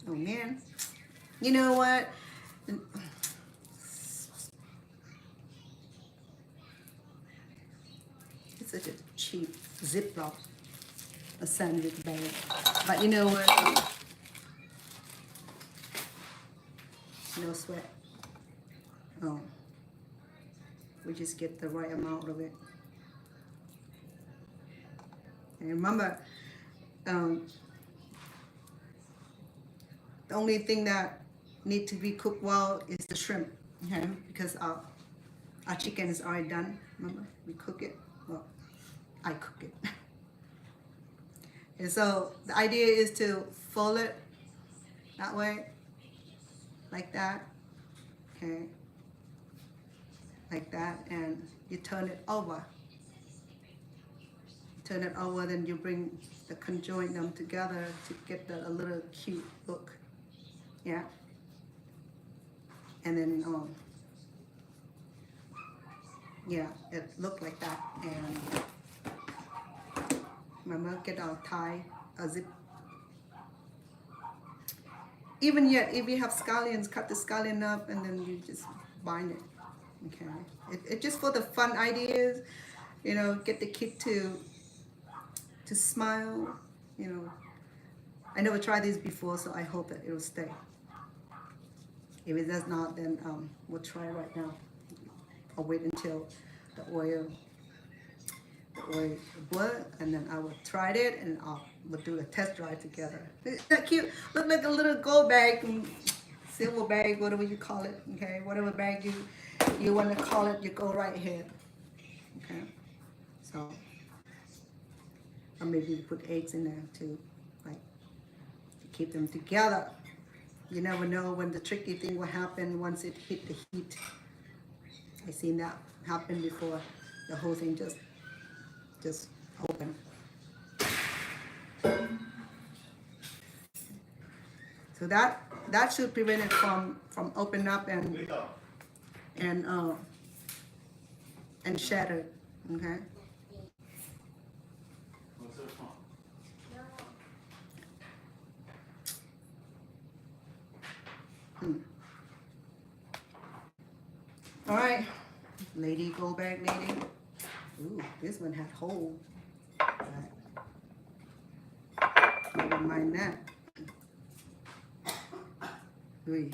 Oh man. You know what? It's such a cheap Ziploc, a sandwich bag. But you know what? No sweat. Oh. We just get the right amount of it. And remember, the only thing that need to be cooked well is the shrimp, okay? Because our chicken is already done. Remember, we cook it. Well, I cook it. And so the idea is to fold it that way, like that, okay? Like that, and you turn it over. Turn it over, then you conjoin them together to get a little cute look. Yeah. And then, yeah, it looked like that. And remember, get our tie, a zip. Even yet, if you have scallions, cut the scallion up and then you just bind it. Okay. It just for the fun ideas, you know, get the kid to to smile, you know. I never tried this before, so I hope that it will stay. If it does not, then we'll try right now. I'll wait until the oil boil, and then I will try it, and we'll do a test drive together. Isn't that cute? Look like a little gold bag, silver bag, whatever you call it. Okay, whatever bag you want to call it, you go right ahead. Okay, so or maybe you put eggs in there too, like to keep them together. You never know when the tricky thing will happen once it hit the heat. I've seen that happen before. The whole thing just open. So that should prevent it from open up and shatter. Okay. All right, lady, go back, lady. Ooh, this one had hole. Right. Never mind that. Ooh.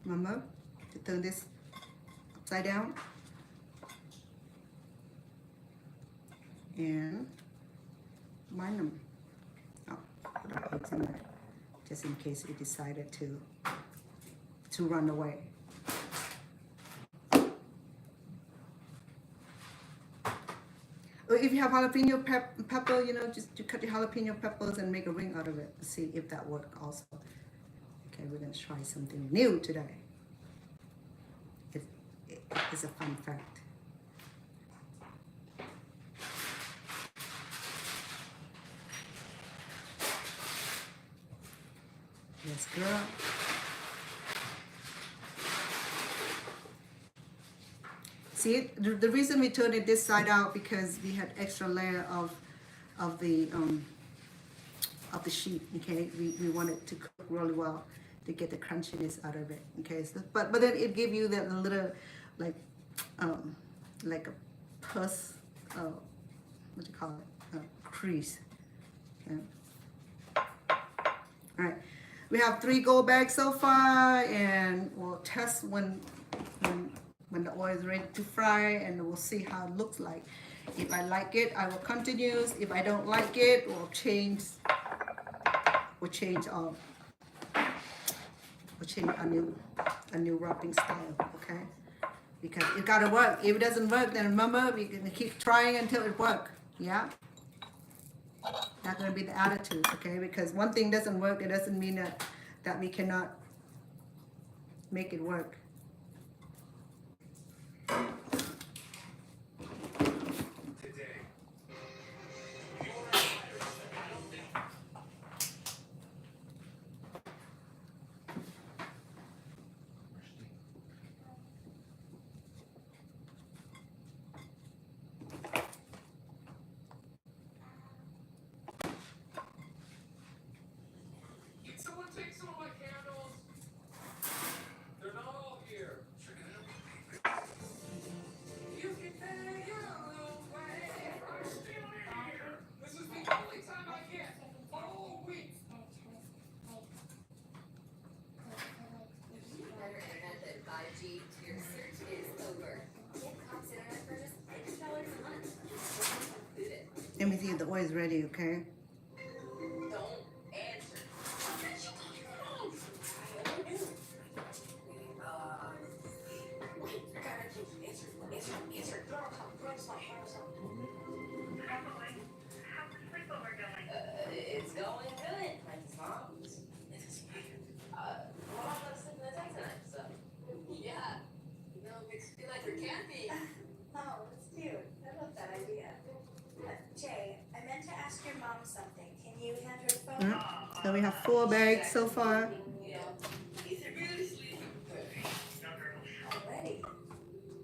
Remember to turn this upside down and bind them. Oh, put our eggs in there just in case we decided to run away. Or if you have jalapeno pepper, you know, just to cut your jalapeno peppers and make a ring out of it. See if that works also. Okay, we're going to try something new today. It's a fun fact. Yes, girl. See, the reason we turned it this side out because we had extra layer of the sheet. Okay, we wanted to cook really well to get the crunchiness out of it. Okay, so, but then it give you that little like a pus, what do you call it? Crease. Okay. All right, we have 3 gold bags so far, and we'll test when the oil is ready to fry, and we'll see how it looks like. If I like it, I will continue. If I don't like it, we'll change a new wrapping style, okay? Because it gotta work. If it doesn't work, then remember, we're gonna keep trying until it works, yeah? That's gonna be the attitude, okay? Because one thing doesn't work, it doesn't mean that we cannot make it work. Let me see if the oil is ready, okay? It's going good. Like mom's. Well, I'm gonna sleep in the tank tonight, so yeah. You know, makes you feel like you're camping. Oh, that's cute. I love that idea. Jay, I meant to ask your mom something. Can you hand her the phone? So we have 4 bags so far. Yeah. He's really sleepy. Already?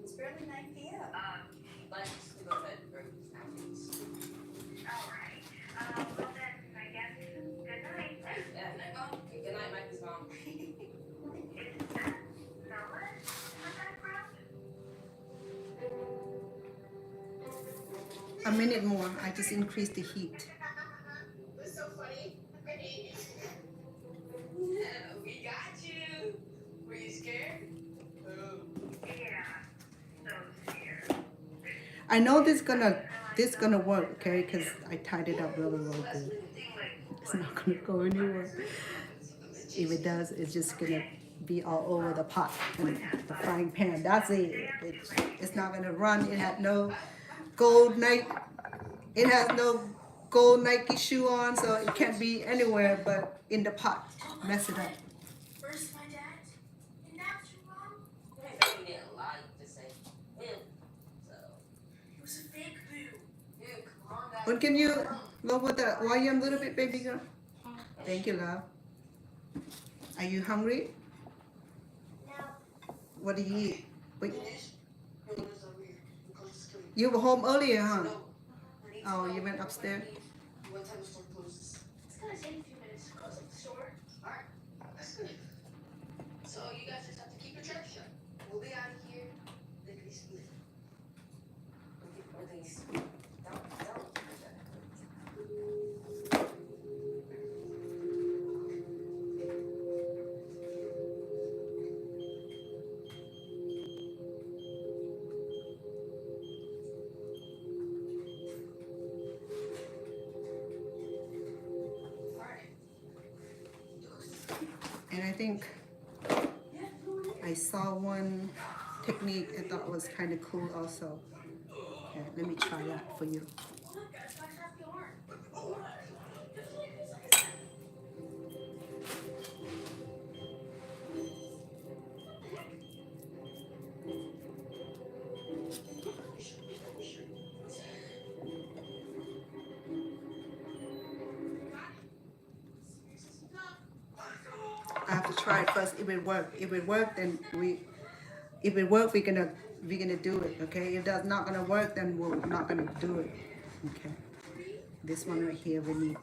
It's barely 9 p.m. A minute more. I just increased the heat. What's so funny? Yeah, we got you. Were you scared? I know this gonna work, okay? Because I tied it up really good. It's not gonna go anywhere. If it does, it's just gonna be all over the pot and the frying pan. That's it. It's not gonna run. It had no gold Nike. It has no gold Nike shoe on, so it can't be anywhere but in the pot. Mess it up. First my dad, and now it's your mom. I bet you didn't lie to say him. So, It was a fake boo. dude, come on, guys. When can you lower the volume a little bit, baby girl? Thank you, love. Are you hungry? No. What do you eat? Wait, Finish? Your mother's over here. You come to school. you were home earlier, huh? No. I need to Oh, know you went when upstairs? What time the store closes? It's gonna take a few minutes to close up the store. Alright, that's good. So you guys just have to keep your trap shut. We'll be out of here. Lickety split. Lickety split. Don't. Alright. And I think I saw one technique I thought was kind of cool also. Okay, let me try that for you. Look, guys, I have the arm. I have to try it first. If it work, then if it work, we're gonna do it. Okay. If that's not gonna work, then we're not gonna do it. Okay. This one right here, we need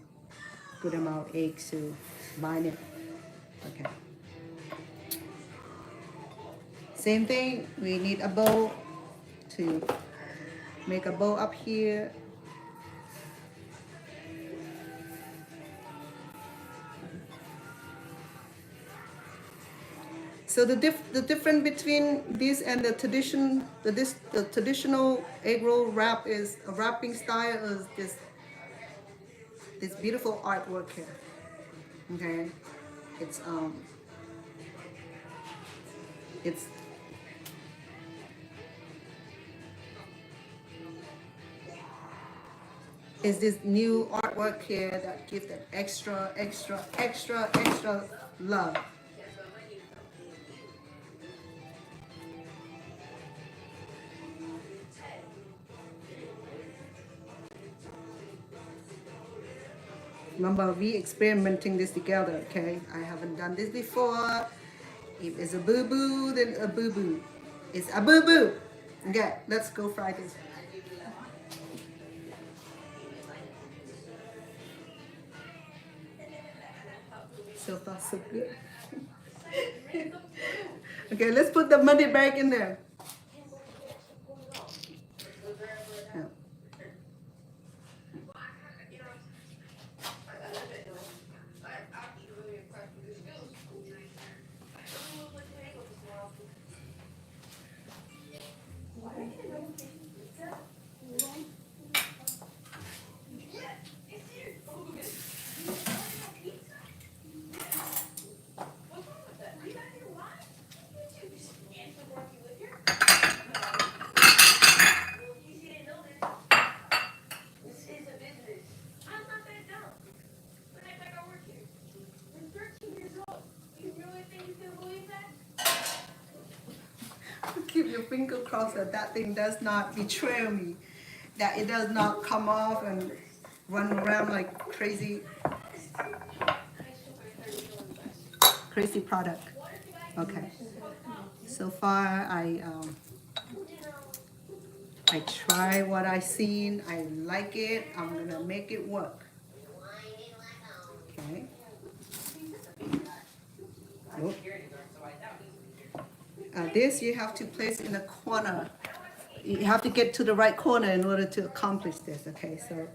good amount of eggs to bind it. Okay. Same thing. We need a bowl to make a bowl up here. So the difference between this and the traditional egg roll wrap is a wrapping style is this beautiful artwork here. Okay, it's this new artwork here that gives that extra love. Remember, we experimenting this together, okay? I haven't done this before. If it's a boo-boo, then a boo-boo. It's a boo-boo. Okay, let's go fry this. So far, so good. Okay, let's put the money back in there. Yeah. Keep your finger crossed that that thing does not betray me, that it does not come off and run around like crazy product. Okay, so far I try what I seen. I like it. I'm gonna make it work. Okay. This you have to place in a corner you have to get to the right corner in order to accomplish this, okay? So,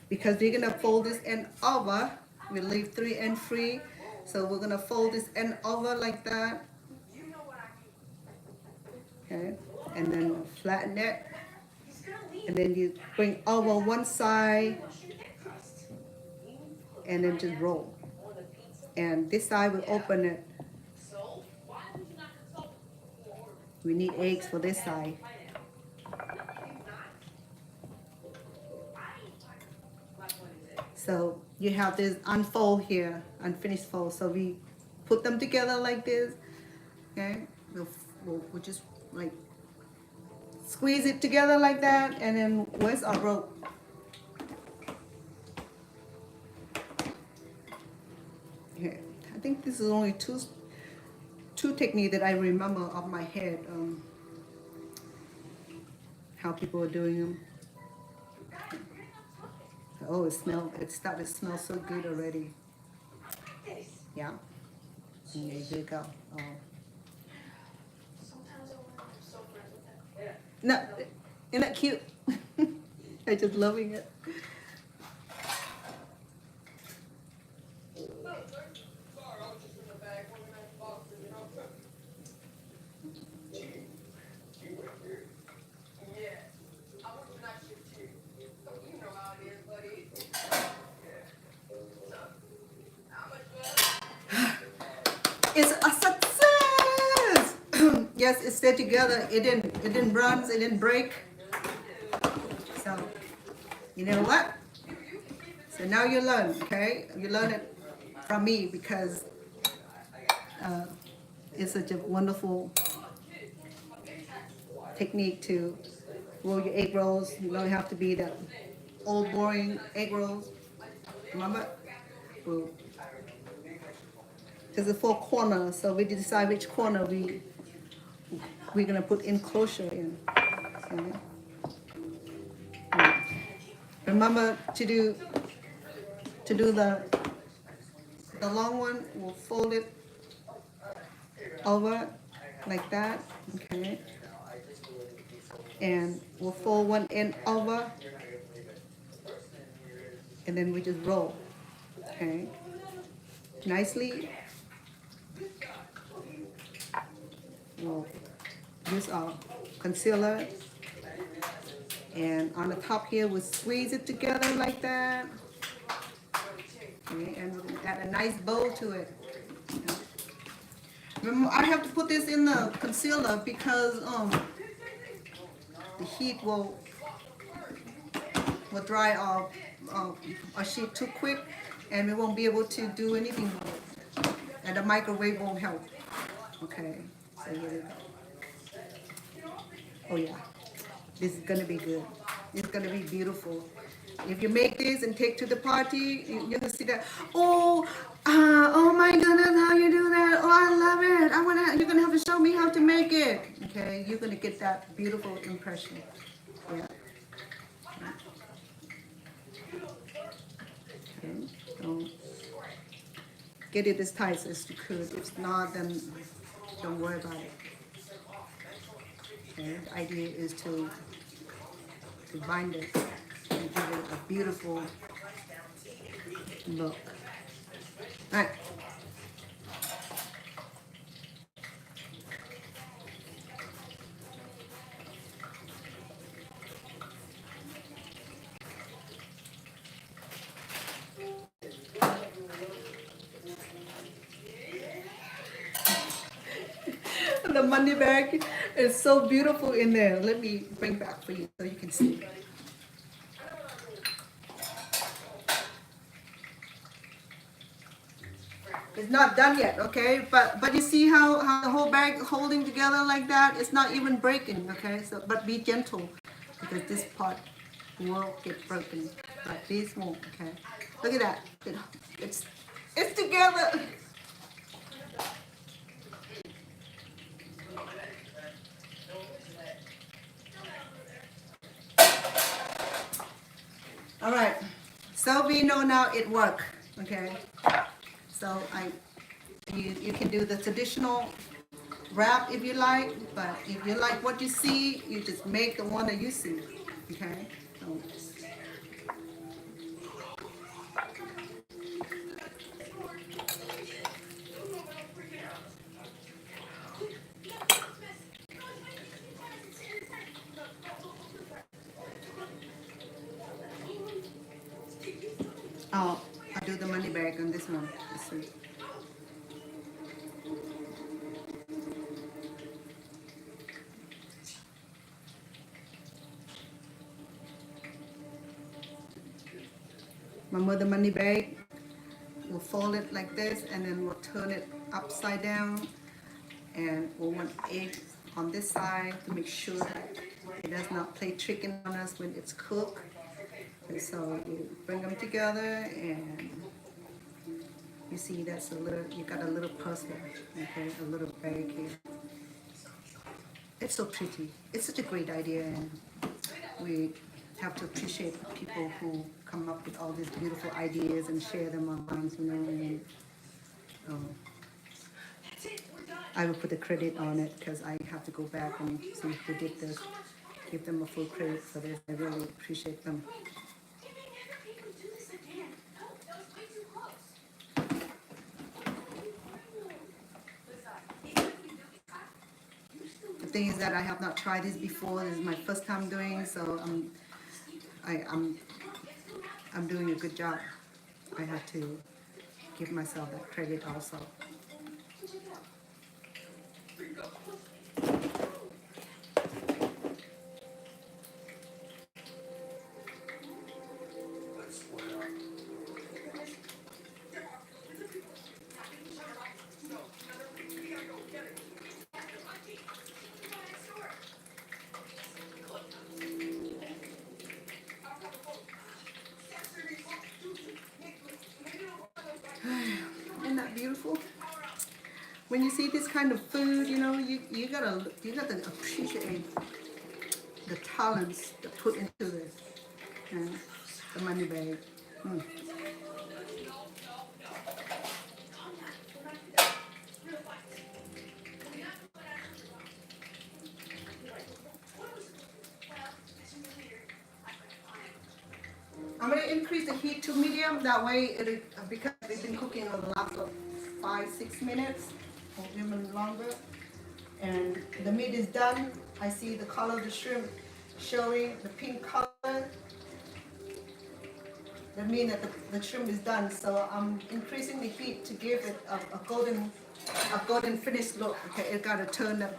because we're gonna fold this end over, we leave 3 ends free. So we're gonna fold this end over like that. Okay, and then flatten it. And then you bring over one side and then just roll. And this side will open it. We need eggs for this side. So you have this unfold here, unfinished fold. So we put them together like this. Okay, we'll just like squeeze it together like that, and then where's our rope? Okay, I think this is only two techniques that I remember off my head. How people are doing them. Oh, it started to smell so good already. Yeah. And there you go. Oh. No, isn't that cute? I'm just loving it. It's a success. Yes, it stayed together. It didn't run. It didn't break. So, you know what? So now you learn, okay? You learn it from me because it's such a wonderful technique to roll your egg rolls. You don't have to be that old boring egg rolls. Remember? There's a 4 corners, so we decide which corner we're gonna put enclosure in. Okay. Remember to do the long one. We'll fold it over like that. Okay. And we'll fold one end over, and then we just roll. Okay. Nicely. We'll use our concealer, and on the top here we'll squeeze it together like that. Okay, and we're gonna add a nice bow to it. Remember, I have to put this in the concealer because the heat will dry our sheet too quick, and we won't be able to do anything with it, and the microwave won't help. Okay. So here we go. Oh yeah, this is gonna be good. It's gonna be beautiful. If you make this and take to the party, you're gonna see that. Oh my goodness, how you do that? Oh, I love it. You're gonna have to show me how to make it. Okay, you're gonna get that beautiful impression. Yeah. Okay. So get it as tight as you could. If not, then don't worry about it. Okay, the idea is to bind it and give it a beautiful look. All right. The money bag is so beautiful in there. Let me bring back for you so you can see. It's not done yet, okay? But you see how the whole bag holding together like that? It's not even breaking, okay? So but be gentle because this part will get broken, but these won't, okay? Look at that. It's together. All right, so we know now it works, okay? So you can do the traditional wrap if you like, but if you like what you see, you just make the one that you see. Okay. So, I'll do the money bag on this one. Let's see. Remember the money bag? We'll fold it like this and then we'll turn it upside down and we'll want egg on this side to make sure that it does not play tricking on us when it's cooked. And so you bring them together and you see that's a little, you got a little puzzle, okay, a little bag here. It's so pretty. It's such a great idea and we have to appreciate people who come up with all these beautiful ideas and share them online, you know. And, I will put the credit on it because I have to go back and see who did this. Give them a full credit for this. I really appreciate them. The thing is that I have not tried this before. This is my first time doing, so I'm doing a good job. I have to give myself that credit also. Isn't that beautiful? When you see this kind of food, you know, you gotta appreciate the talents that put into this. And the money bag. I'm gonna increase the heat to medium. That way, because we've been cooking for the last 5-6 minutes, or even longer, and the meat is done. I see the color of the shrimp showing the pink color. That means that the shrimp is done. So I'm increasing the heat to give it a golden finished look. Okay, it gotta turn that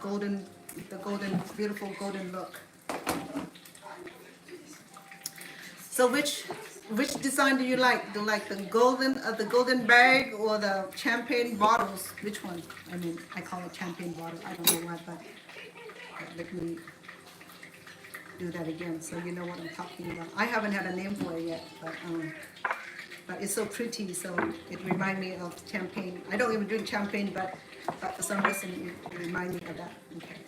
beautiful golden look. So which design do you like? Do you like the golden bag or the champagne bottles? Which one? I mean, I call it champagne bottle. I don't know why, but let me do that again so you know what I'm talking about. I haven't had a name for it yet, but it's so pretty, so it reminds me of champagne. I don't even drink champagne, but for some reason it reminds me of that. Okay,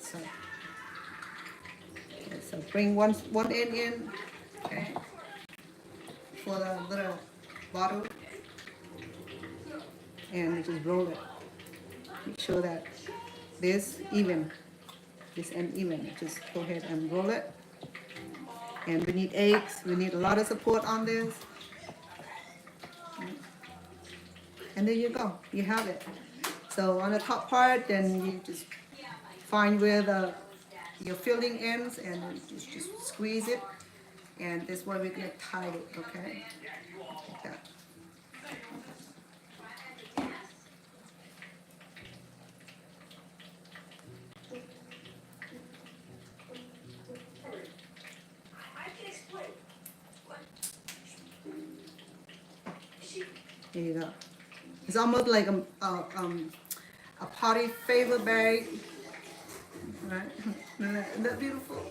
so bring one end in, okay, for the little bottle, and just roll it. Make sure that this end even. Just go ahead and roll it. And we need eggs. We need a lot of support on this. And there you go. You have it. So on the top part, then you just find where your filling ends and just squeeze it. And this way we're going to tie it, okay? Like that. There you go. It's almost like a party favor bag, right? Isn't that beautiful?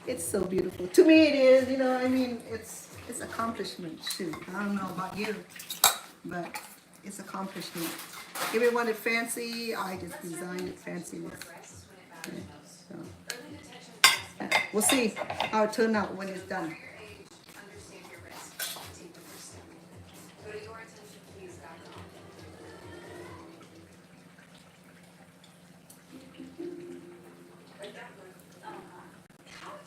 It's so beautiful. To me, it is. You know, I mean, it's accomplishment. Shoot, I don't know about you, but it's accomplishment. If you want it fancy, I just designed it fancy. Okay, so we'll see how it turned out when it's done.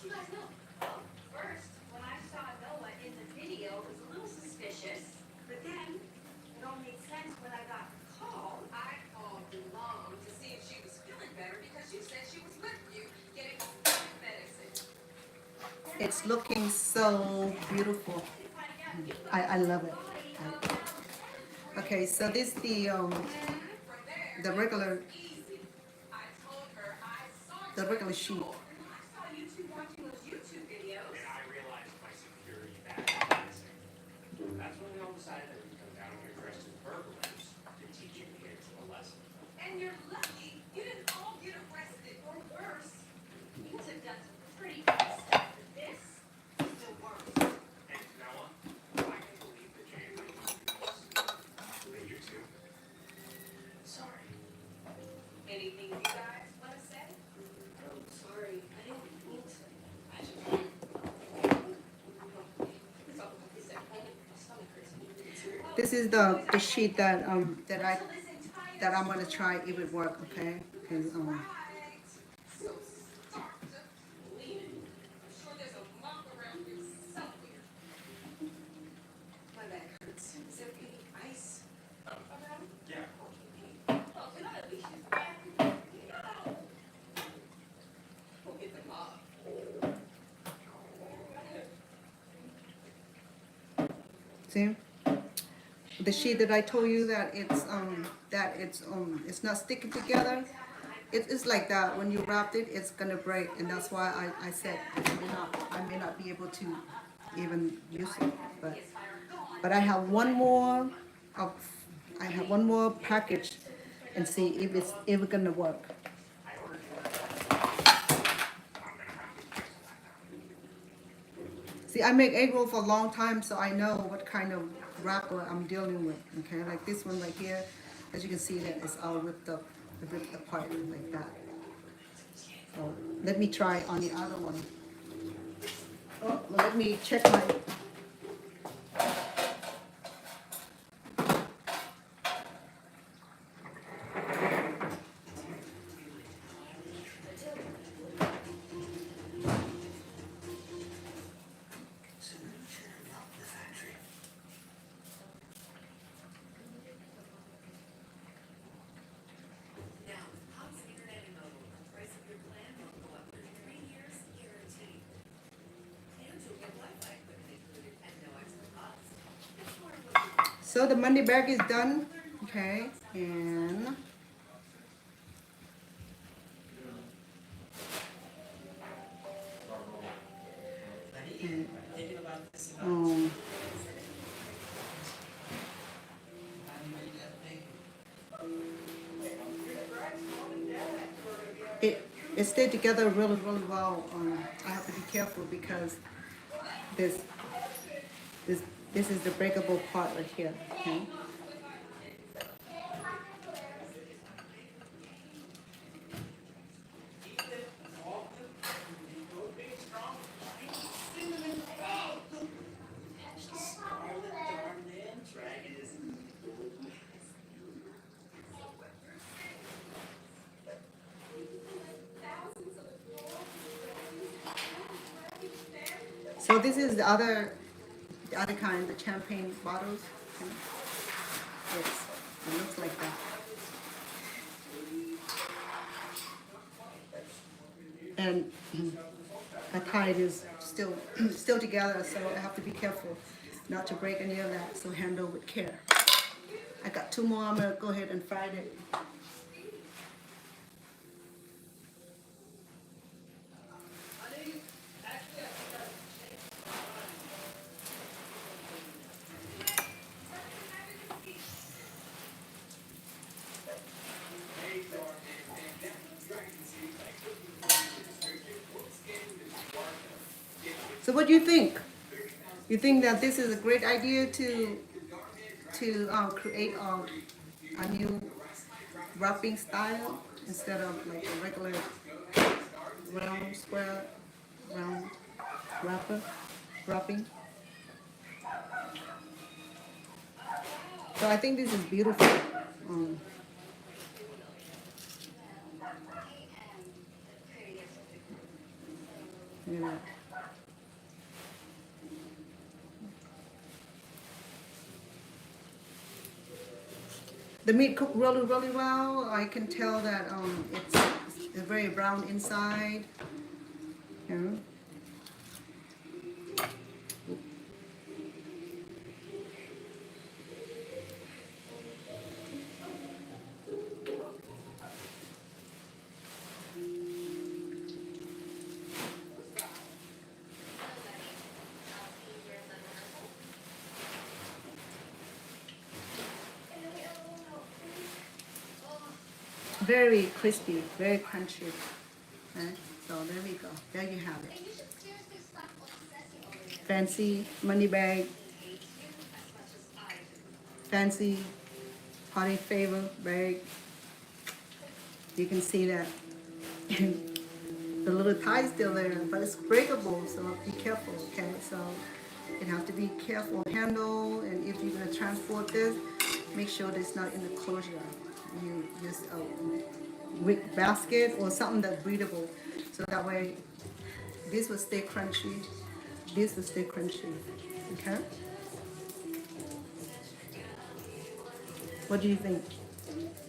you guys know? Well, first, when I saw Noah in the video, it was a little suspicious. But then, it all made sense when I got the call. I called your mom to see if she was feeling better because you said she was with you getting stomach medicine. It's looking so beautiful. I love it. Okay, so this is From there, regular easy. I told her I saw the you regular sheet. I saw you two watching those YouTube videos. And I realized my security badge was missing. That's when we all decided that we'd come down here dressed as burglars to teach you kids a lesson. And you're lucky you didn't all get arrested or worse. You guys have done some pretty bad stuff, but this is the worst. And Noah, I can believe that Jay and I can do this. But you too. Sorry. Anything you guys want to say? Oh, sorry. I didn't mean to. I should This is the sheet that I'm gonna try if it work. Okay, and So start bleeding. I'm sure there's a mop around here somewhere. My back hurts. Is there any ice around? Yeah. Oh, can I at least use the bathroom? No. We'll get the mop. see the sheet that I told you that it's not sticking together. It's like that. When you wrap it, it's gonna break, and that's why I said I may not be able to even use it. But I have one more package and see if it's ever gonna work. See, I make egg roll for a long time, so I know what kind of wrapper I'm dealing with. Okay, like this one right here, as you can see, that it's all ripped apart like that. So let me try on the other one. Oh, let me check my. Now, Hub's Internet and Mobile, the price of your plan will go up for 3 years guaranteed. And you'll get Wi-Fi equipment included at no extra cost. It's more of what you want. So the Monday bag is done. Okay, and um, it stayed together really well. I have to be careful because this is the breakable part right here. Okay. So this is the other kind, the champagne bottles. Okay. It looks like that. And my tide is still together, so I have to be careful not to break any of that. So handle with care. I got 2 more. I'm gonna go ahead and fry it. So what do you think? You think that this is a great idea to create a new wrapping style instead of like a regular round square round wrapping? So I think this is beautiful. Look at that. The meat cooked really, really well. I can tell that it's very brown inside. Yeah. Very crispy, very crunchy. Okay, so there we go. There you have it. Fancy money bag, fancy party favor bag. You can see that the little tie is still there, but it's breakable, so be careful, okay? So you have to be careful handle, and if you're gonna transport this, make sure that it's not in the closure. You use a wick basket or something that's breathable, so that way this will stay crunchy, this will stay crunchy, okay? What do you think?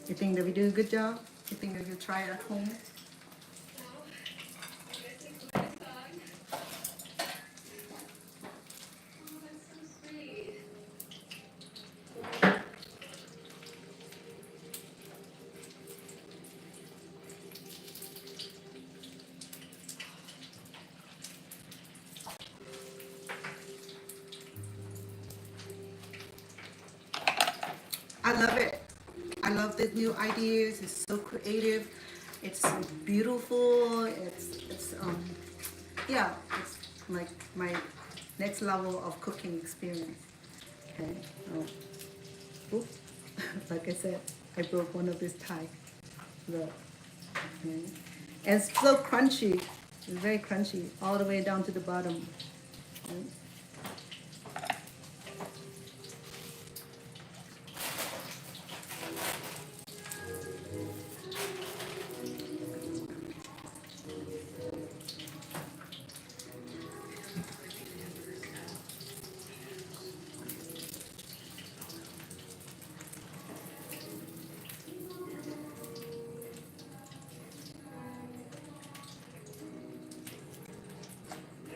You think that we do a good job? You think that you'll try it at home? I love it. I love the new ideas. It's so creative. It's so beautiful. It's yeah, it's like my next level of cooking experience. Okay. Oh, oops. Like I said, I broke one of this tie. Look. Okay. And it's so crunchy. It's very crunchy all the way down to the bottom. Okay.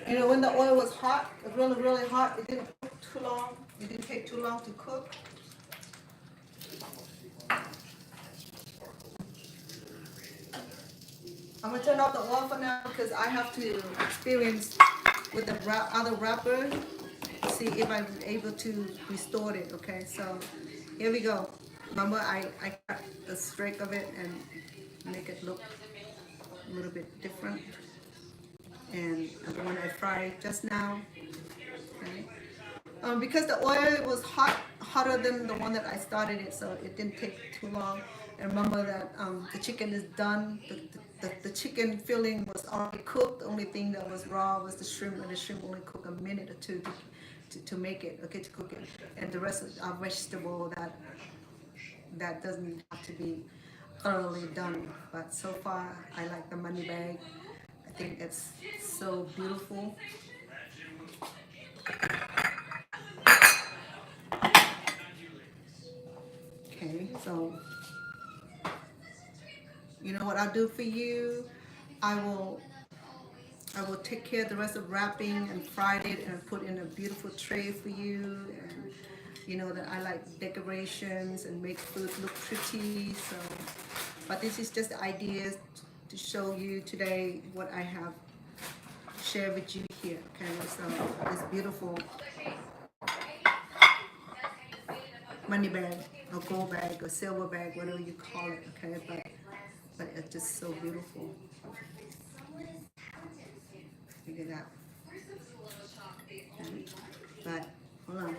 You know, when the oil was hot, really, really hot, it didn't cook too long. It didn't take too long to cook. I'm gonna turn off the oil for now because I have to experience with the other wrapper, see if I'm able to restore it. Okay, so here we go. Remember, I cut the streak of it and make it look a little bit different. And the one I fried just now. Okay. Because the oil was hotter than the one that I started it, so it didn't take too long. And remember that the chicken is done. The chicken filling was already cooked. The only thing that was raw was the shrimp, and the shrimp only cooked a minute or two to make it, okay, to cook it. And the rest are vegetable that doesn't have to be thoroughly done. But so far, I like the money bag. I think it's so beautiful. Okay, so you know what I'll do for you? I will take care of the rest of wrapping and fried it and put in a beautiful tray for you. And you know that I like decorations and make food look pretty. So, but this is just ideas to show you today what I have shared with you here. Okay, so this beautiful money bag, or gold bag, or silver bag, whatever you call it. Okay, but it's just so beautiful. Look at that. Okay. But hold on.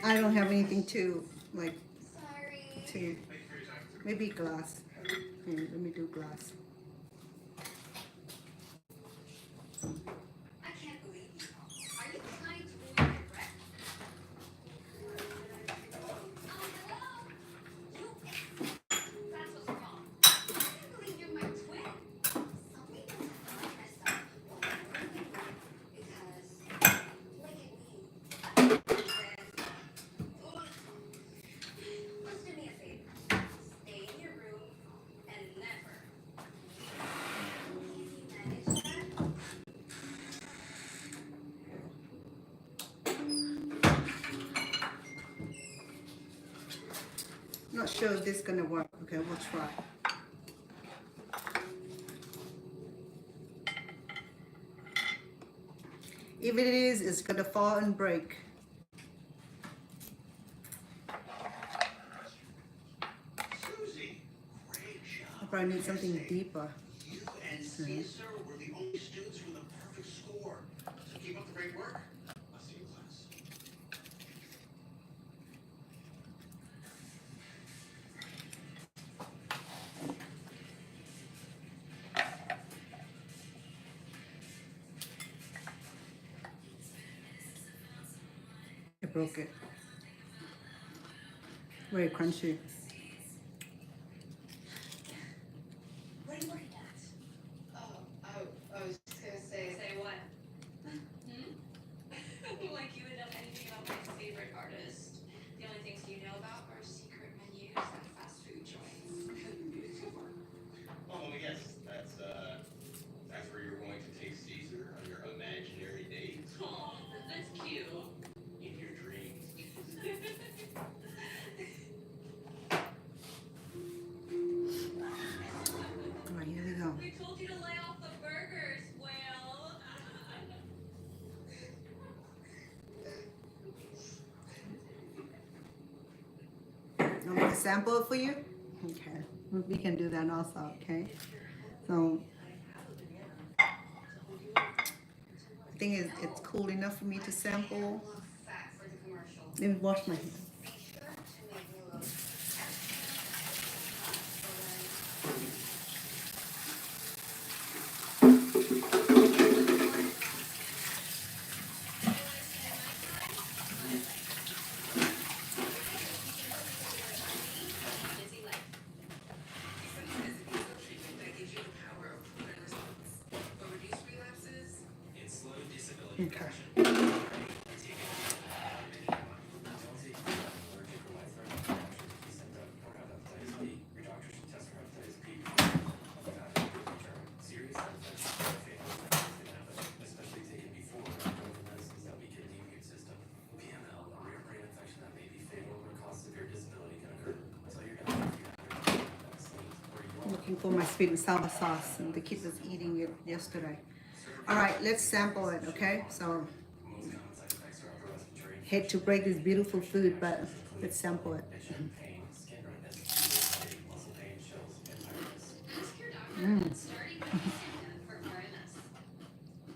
I don't have anything to like Sorry. to maybe glass. Let me do glass. I can't believe you. Are you trying to ruin my breath? Oh, hello? You. That's what's wrong. I can't believe you're my twin. Something must have gone messed up while we were in the room because look at me. Just do me a favor. Stay in your room and never leave. Can you manage that? Not sure if this is gonna work. Okay, we'll try. If it is, it's gonna fall and break. Susie, great I job. probably need something deeper. You and Caesar were the only students with a perfect score. So keep up the great work. I'll see you in class. I broke it. Very crunchy. What are you looking at? Oh, I was just gonna say. Say what? Like you would know anything about my favorite artist. The only things you know about are secret menus at fast food joints. Well, let me guess. That's where you're going to take Caesar on your imaginary date? Oh, that's cute. In your dreams. All right, here we go. We told you to lay off the burgers, Will. Want me to sample it for you? Okay, we can do that also. Okay, so I think it's cool enough for me to sample. Look fat for the commercial. Let me wash my hands. Be sure to make me look extra Busy life. Some recipes or treatment that gives you the power of proven results. But reduce relapses. It's slow disability Okay. action. Take it. Don't take allergic or life-threatening reactions to be sent up or have hepatitis B. Your doctor should test for hepatitis B before you have a return. Serious side effects are fatal. Can happen, especially taken before or after medicines that weaken the immune system. PML, a rare brain infection that may be fatal or cause severe disability, can occur. Tell your doctor if you have your vaccines or you I'm are. looking for my sweet and sour sauce, and the kid was eating it yesterday. All right, let's sample it. Okay, so Most common side effects are upper respiratory hate to break this beautiful food, but let's sample it. infection, pain, skin redness, fever, headache, muscle pain, chills, and tiredness. Ask your doctor starting with Vanna for RMS.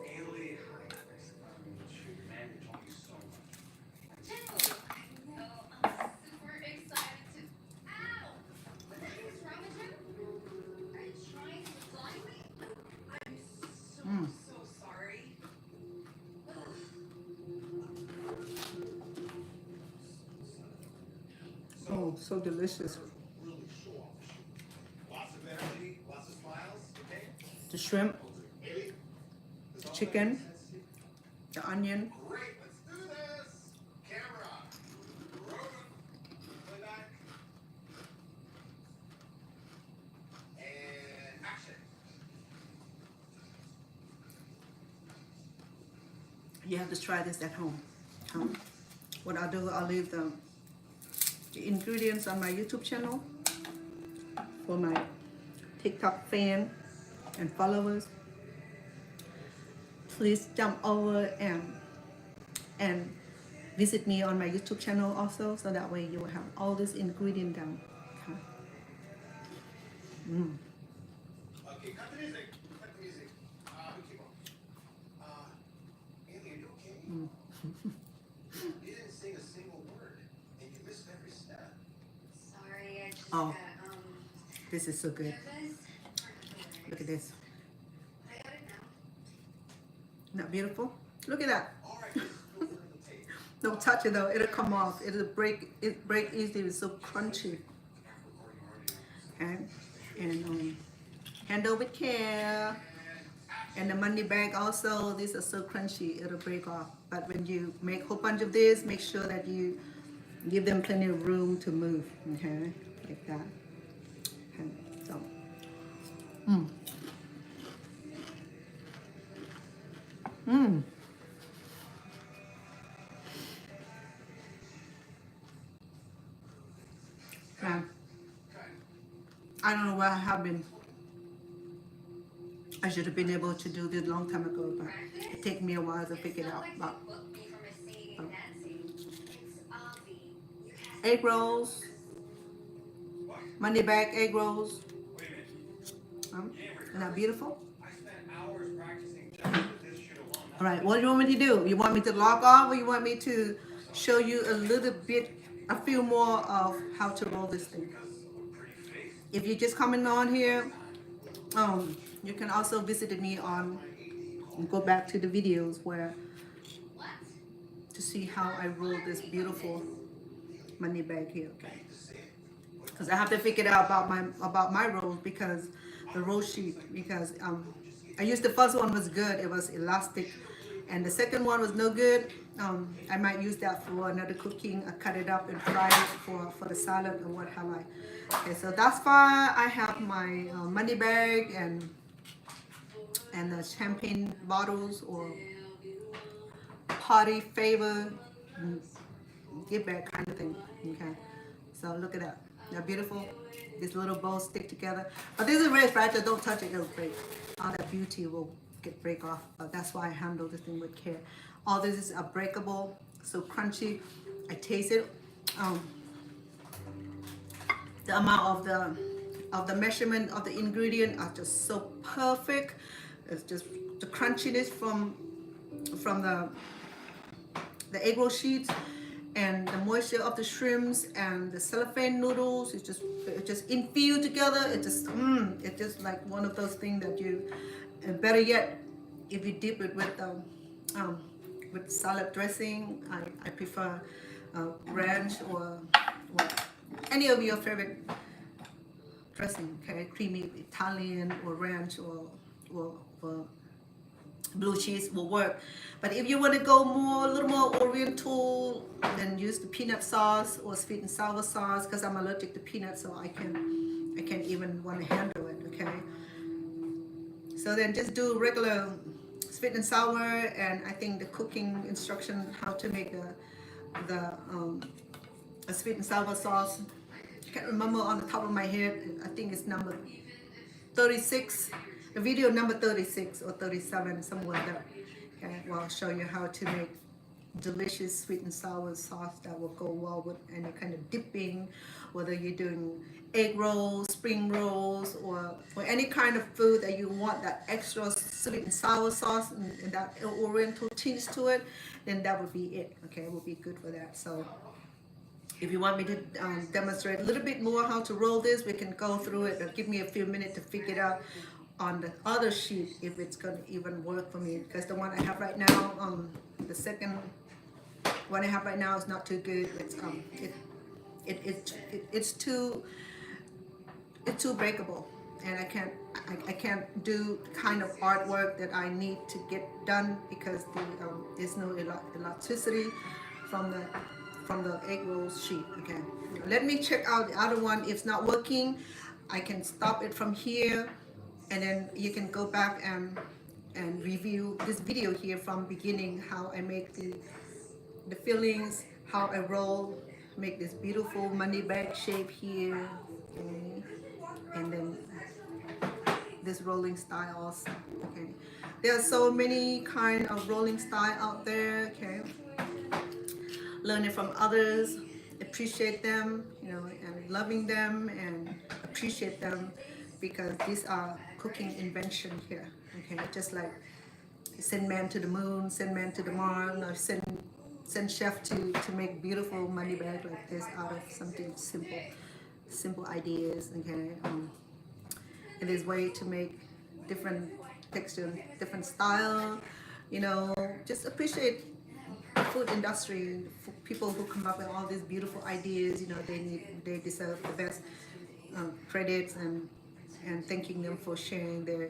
Haley, hi. Nice to finally meet you. Your manager told me so much. Jill, I know. I'm super excited to. Ow! What the heck is wrong with you? Are you trying to blind me? I'm so, Mm. so sorry. Oh, so delicious. Really show off. Lots of energy, lots of smiles, okay? The shrimp, Haley? Does all that Chicken. make sense to you? the onion. Great, let's do this! Camera, rolling, playback, and action. You have to try this at home. What I'll do, I'll leave the ingredients on my YouTube channel for my TikTok fan and followers. Please jump over and visit me on my YouTube channel also, so that way you will have all this ingredient down. Okay. Okay, cut the music. Cut the music. Keep on. Andy, are you okay? You didn't sing a single word, and you missed every step. Sorry, I just Oh. got This is so good. nervous. Look at this. I got it now. Isn't that beautiful? Look at that. All right, this is still on the tape. Don't touch it though, it'll come off. It'll break. It break easily. It's so crunchy. Okay, and handle with care. And the money bag also. These are so crunchy. It'll break off. But when you make a whole bunch of this, make sure that you give them plenty of room to move. Okay, like that. Okay, so. Yeah. I don't know where I have been. I should have been able to do this a long time ago, but it takes me a while to figure it out. But egg rolls, money bag egg rolls. Wait a minute. Isn't that beautiful? I spent hours practicing just for this shoot alone. All right, what do you want me to do? You want me to log off, or you want me to show you a little bit, a few more of how to roll this thing? If you're just coming on here, you can also visit me on, go back to the videos where, to see how I roll this beautiful money bag here, okay? Because I have to figure out about my rolls, because the roll sheet, because I used the first one was good, it was elastic, and the second one was no good. I might use that for another cooking. I cut it up and fry it for the salad or what have I. Okay, so that's fine. I have my money bag and the champagne bottles or party favor gift bag kind of thing. Okay, so look at that. They're beautiful. These little bows stick together. But this is very fragile. Don't touch it. It'll break. All that beauty will break off. But that's why I handle this thing with care. All this is breakable, so crunchy. I taste it. The amount of the measurement of the ingredient are just so perfect. It's just the crunchiness from the egg roll sheets, and the moisture of the shrimps and the cellophane noodles. It just infused together. It's just like one of those things that you, better yet, if you dip it with salad dressing. I prefer ranch or any of your favorite dressing. Okay, creamy Italian or ranch or blue cheese will work. But if you want to go a little more oriental, then use the peanut sauce or sweet and sour sauce, because I'm allergic to peanuts, so I can't even want to handle it. Okay, so then just do regular sweet and sour, and I think the cooking instruction how to make a sweet and sour sauce, I can't remember on the top of my head. I think it's number 36, the video number 36 or 37, somewhere there. Okay, well, I'll show you how to make delicious sweet and sour sauce that will go well with any kind of dipping, whether you're doing egg rolls, spring rolls, or any kind of food that you want that extra sweet and sour sauce and that oriental tinge to it, then that would be it. Okay, it will be good for that. So if you want me to demonstrate a little bit more how to roll this, we can go through it. It'll give me a few minutes to figure it out on the other sheet if it's going to even work for me, because the one I have right now, the second one I have right now is not too good. It's too breakable, and I can't do the kind of artwork that I need to get done, because there's no elasticity from the egg roll sheet. Okay, let me check out the other one. If it's not working, I can stop it from here, and then you can go back and review this video here from beginning, how I make the fillings, how I roll, make this beautiful money bag shape here, okay, and then this rolling style also. Okay, there are so many kind of rolling style out there. Okay, learning from others, appreciate them, you know, and loving them and appreciate them, because these are cooking invention here. Okay, just like send man to the moon, send man to the Mars, or send chef to make beautiful money bag like this out of something simple ideas. Okay, and there's way to make different texture, different style. You know, just appreciate the food industry. People who come up with all these beautiful ideas. You know, they deserve the best credits, and thanking them for sharing their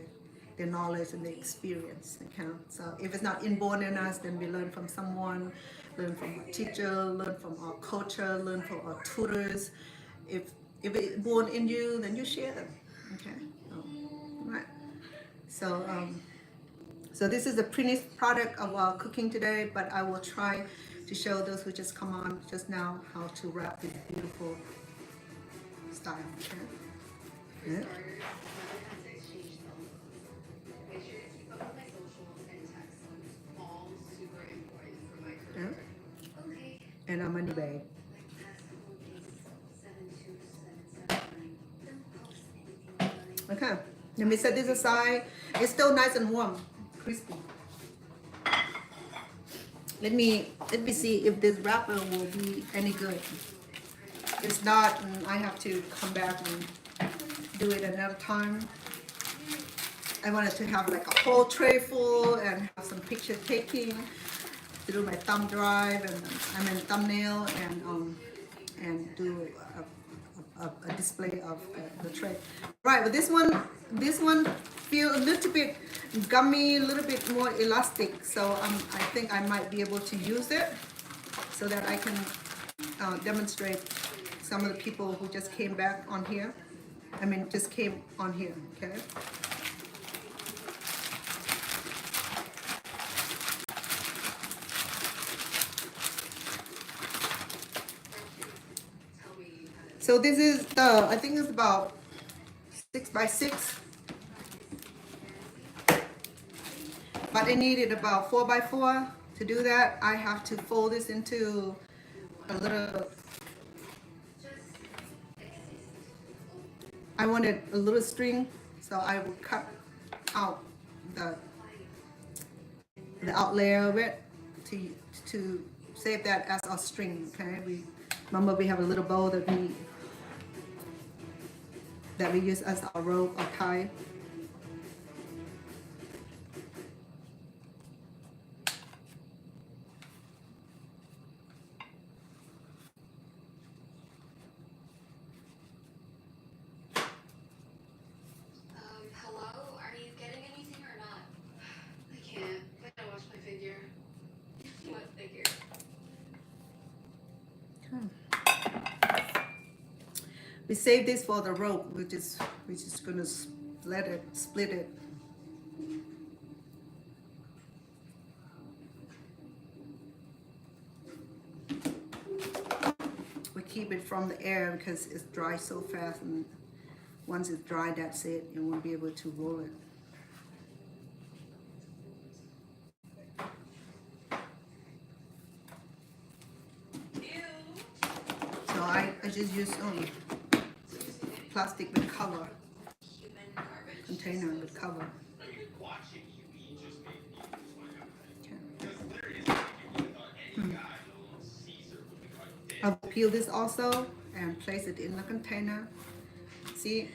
knowledge and their experience. Okay? So if it's not inborn in us, then we learn from someone, learn from our teacher, learn from our culture, learn from our tutors. If it's born in you, then you share them. Okay, right. So so this is the finished product of our cooking today, but I will try to show those who just come on just now how to wrap this beautiful style. Okay. Yeah. Make sure to keep up with my socials and text them. All super important for my career. Okay. And our money bag. Like past couple of days, 72779. Don't post anything funny. Okay. Let me set this aside. It's still nice and warm, crispy. Let me see if this wrapper will be any good. If it's not, I have to come back and do it another time. I wanted to have like a whole tray full and have some picture taking to do my thumb drive and thumbnail and do a display of the tray. Right, but this one feel a little bit gummy, a little bit more elastic. So I think I might be able to use it so that I can demonstrate some of the people who just came back on here. Just came on here, okay? So this is I think it's about 6 by 6. But I needed about 4 by 4 to do that. I have to fold this into a little, I wanted a little string, so I will cut out the out layer of it to save that as our string. Okay, remember we have a little bow that we use as our rope or tie. Hello? Are you getting anything or not? I can't. I gotta watch my figure. What figure? We save this for the rope. We're just gonna split it. We keep it from the air because it's dry so fast, and once it's dry, that's it. You won't be able to roll it. So I just use plastic with cover, container with cover. Watching you eat just made me lose my appetite. Okay. Because there is you thought any guy, little Caesar, would be quite dead. I will peel this also and place it in the container. See,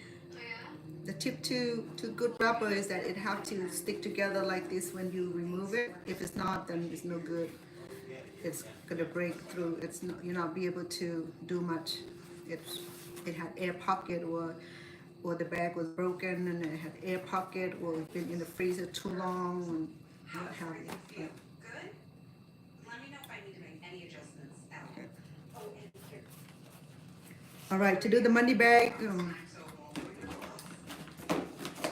the tip to good wrapper is that it have to stick together like this when you remove it. If it's not, then it's no good. It's gonna break through. It's not, you're not be able to do much. It had air pocket, or the bag was broken and it had air pocket, or it's been in the freezer too long, and what have you. Yeah. Good? Let me know if I need to make any adjustments at all. Okay. Oh, and here. All right, to do the money bag, So,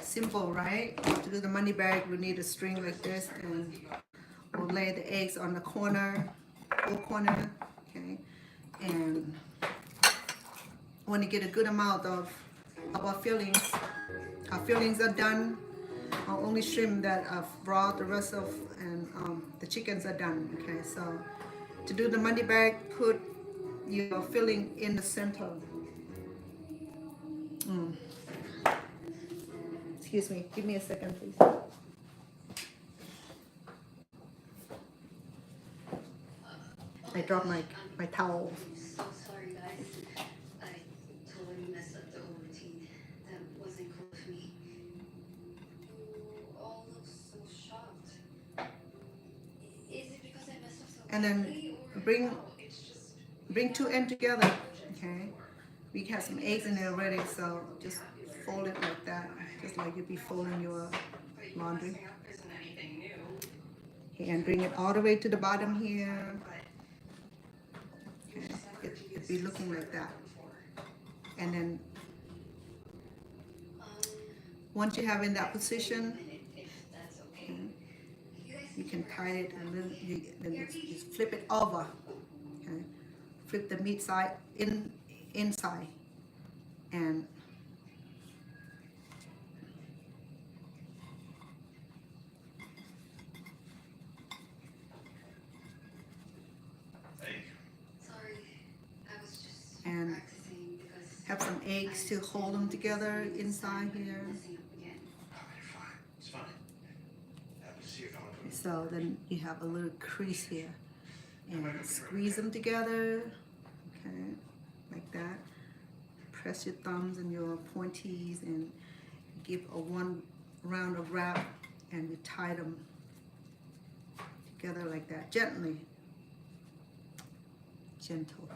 simple, right? To do the money bag, we need a string like this, and we'll lay the eggs on the corner, four corner, okay? And when you get a good amount of our fillings are done. Our only shrimp that I've brought, the rest of, and the chickens are done, okay? So to do the money bag, put your filling in the center. Excuse me, give me a second, please. I dropped my towel. I'm so sorry, guys. I totally messed up the whole routine. That wasn't cool of me. You all look so shocked. Is it because I messed up so And then badly, or bring how? It's just bring two ends together. Okay. We have some eggs in there already, so just fold it like that, just like you'd be folding your laundry. Messing up isn't anything new. And bring it all the way to the bottom here. But Okay. It'd be looking like that. And then once you have in that position, if that's okay. you can tie it and then just flip it over. Okay. Flip the meat side inside and Sorry, I was just And practicing because have some eggs to hold them together inside here. messing up again. You're fine. It's fine. Happy to see you going. So then you have a little crease here and squeeze them together, okay, like that. Press your thumbs and your pointies and give a one round of wrap and you tie them together like that, gently, gentle.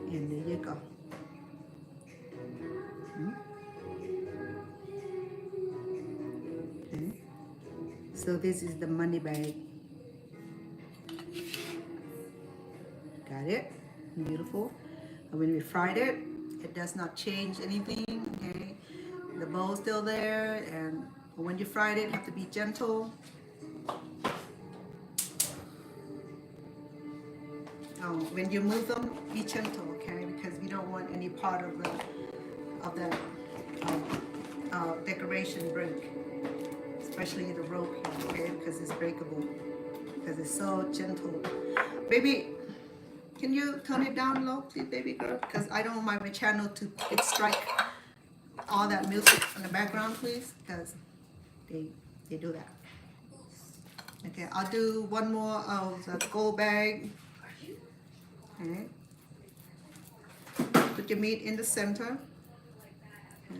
And there you go. Okay. So this is the money bag. Got it? Beautiful. And when we fried it, it does not change anything. Okay, the bowl's still there, and when you fried it, you have to be gentle. When you move them, be gentle, okay? Because we don't want any part of the decoration break, especially the rope here, okay? Because it's breakable, because it's so gentle. Baby, can you turn it down low, please, baby girl? Because I don't want my channel to strike all that music in the background, please, because they do that. Okay, I'll do one more of the gold bag. Okay. Put your meat in the center. Okay.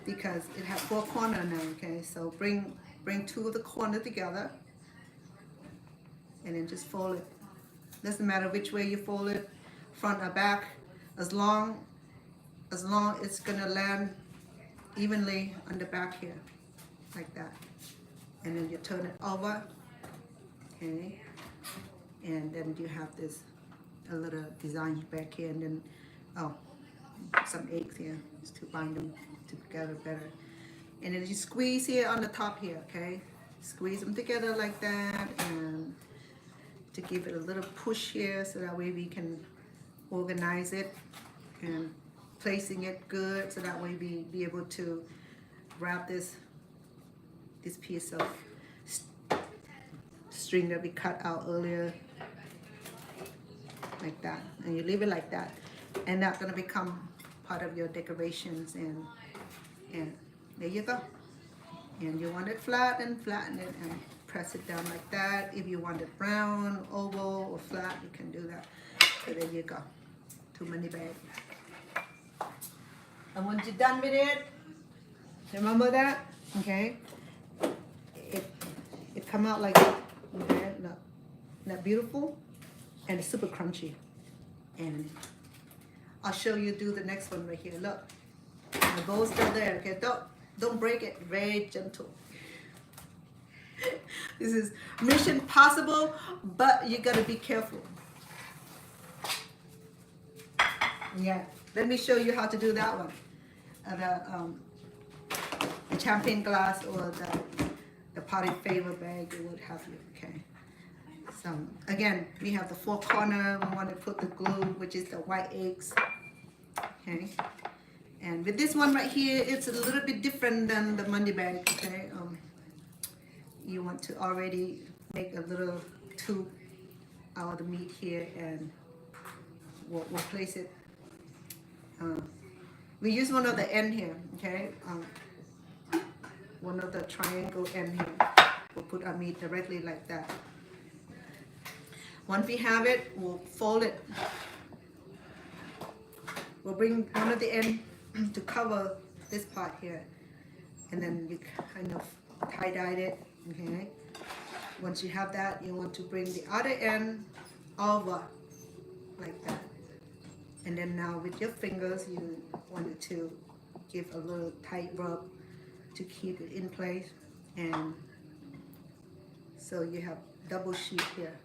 Because it has 4 corners now, okay? So bring 2 of the corners together. And then just fold it. Doesn't matter which way you fold it, front or back, as long it's gonna land evenly on the back here, like that. And then you turn it over, okay? And then you have this a little design back here, and then some eggs here just to bind them together better. And then you squeeze here on the top here, okay? Squeeze them together like that, and to give it a little push here, so that way we can organize it and placing it good, so that way we be able to wrap this piece of string that we cut out earlier, like that. And you leave it like that, and that's gonna become part of your decorations. And there you go. And you want it flat, and flatten it and press it down like that. If you want it round, oval, or flat, you can do that. So there you go. 2 money bag. And once you're done with it, remember that, okay? It come out like that. Okay, look, isn't that beautiful? And it's super crunchy. And I'll show you do the next one right here. Look, the bowl's still there. Okay, don't break it. Very gentle. This is mission possible, but you gotta be careful. Yeah, let me show you how to do that one. The champagne glass or the potted favor bag, or what have you. Okay. So again, we have the 4 corner. We want to put the glue, which is the white eggs. Okay. And with this one right here, it's a little bit different than the money bag, okay? You want to already make a little tube out of the meat here, and we'll place it. We use one of the end here, okay? One of the triangle end here. We'll put our meat directly like that. Once we have it, we'll fold it. We'll bring one of the end to cover this part here, and then you kind of tie-dye it, okay? Once you have that, you want to bring the other end over like that. And then now with your fingers, you wanted to give a little tight rub to keep it in place. And so you have double sheet here,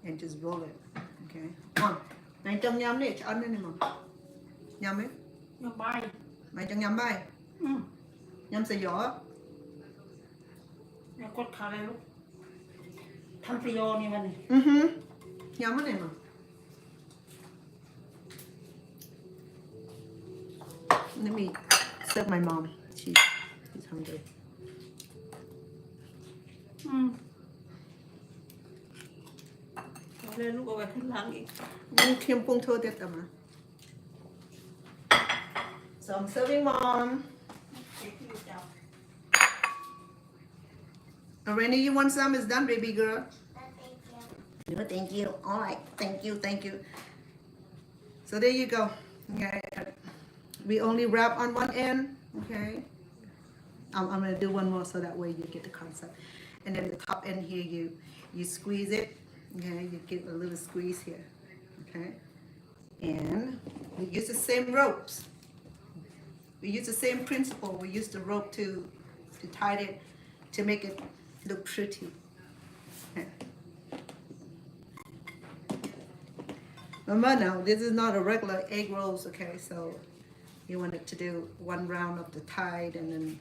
and just roll it, okay? Ngon. Này trong nhâm đi, cho ăn đây này mà. Nhâm ấy. ยำใบ Mày trong nhâm bay. อืม Nhâm sợi gió. แล้วกดขาเลยลูกทำสยอนี่มันนี่ Nhâm cái này mà. Let me serve my mom. She's hungry. อืมเอาเลยลูกเอาไว้ข้างหลังอีก Yung thêm pung thô tiết tầm à. So I'm serving mom. เด็กที่จับ Already you want some? It's done, baby girl. Thank you. No, thank you. All right. Thank you. Thank you. So there you go. Okay. We only wrap on one end. Okay. I'm gonna do one more so that way you get the concept. And then the top end here, you squeeze it. Okay. You get a little squeeze here. Okay. And we use the same ropes. We use the same principle. We use the rope to tie it to make it look pretty. Okay. Remember now, this is not a regular egg rolls, okay? So you want it to do one round of the tide, and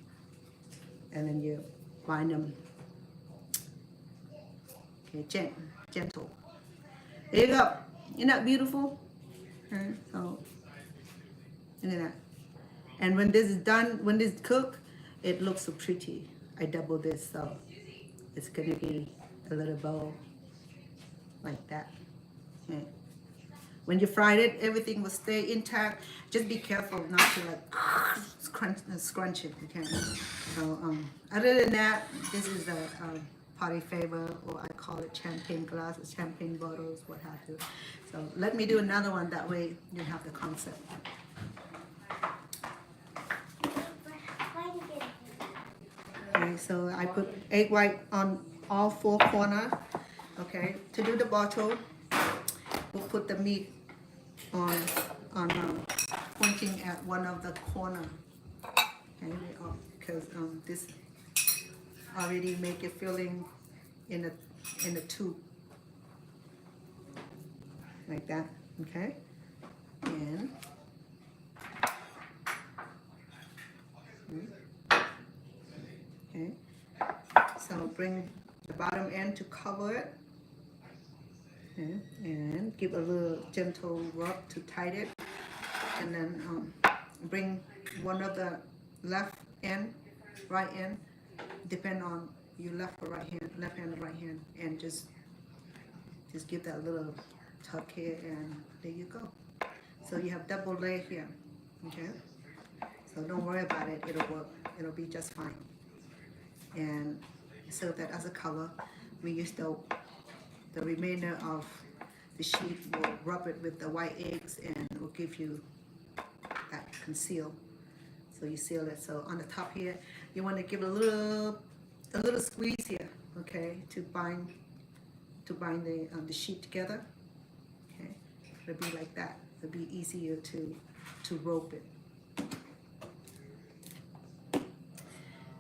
then you bind them. Okay, gentle. There you go. Isn't that beautiful? Okay, so look at that. And when this is done, when this is cooked, it looks so pretty. I double this, so it's gonna be a little bowl like that. Okay. When you fried it, everything will stay intact. Just be careful not to like scrunch it. Okay. So other than that, this is the party favor, or I call it champagne glasses, champagne bottles, what have you. So let me do another one. That way you have the concept. Why do you get it? Okay, so I put egg white on all four corners. Okay, to do the bottle, we'll put the meat on pointing at one of the corner. Okay, because this already make it filling in the tube like that. Okay, and okay, so bring the bottom end to cover it. Okay, and give a little gentle rub to tighten it, and then bring one of the left end, right end, depend on your left or right hand, left hand or right hand, and just give that little tuck here, and there you go. So you have double layer here. Okay, so don't worry about it, it'll work, it'll be just fine. And serve that as a color. We use the remainder of the sheet, will rub it with the white eggs, and it will give you that conceal. So you seal it. So on the top here, you want to give a little squeeze here, okay, to bind the sheet together. Okay, it'll be like that. It'll be easier to rope it.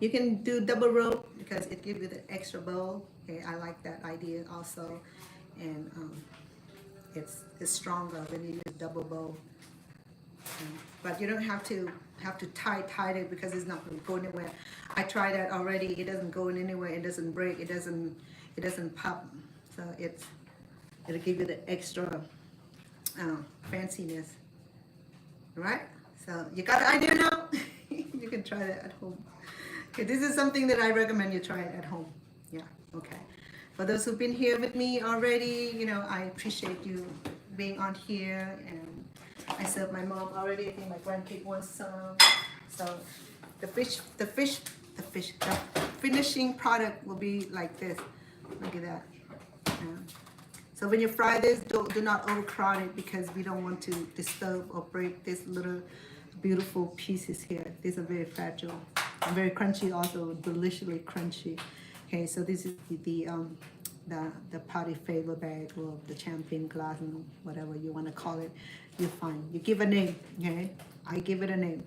You can do double rope because it gives you the extra bow. Okay, I like that idea also, and it's stronger when you use double bow. But you don't have to tie it because it's not going to go anywhere. I tried that already. It doesn't go in anywhere. It doesn't break. It doesn't pop. So it'll give you the extra fanciness. All right. So you got an idea now? You can try that at home. Okay, this is something that I recommend you try it at home. Yeah, okay. For those who've been here with me already, you know, I appreciate you being on here, and I served my mom already. I think my grandkid wants some. So the finishing product will be like this. Look at that. Yeah. So when you fry this, do not overcrowd it, because we don't want to disturb or break these little beautiful pieces here. These are very fragile and very crunchy, also deliciously crunchy. Okay, so this is the party favor bag, or the champagne glass, and whatever you want to call it. You find, you give a name. Okay, I give it a name.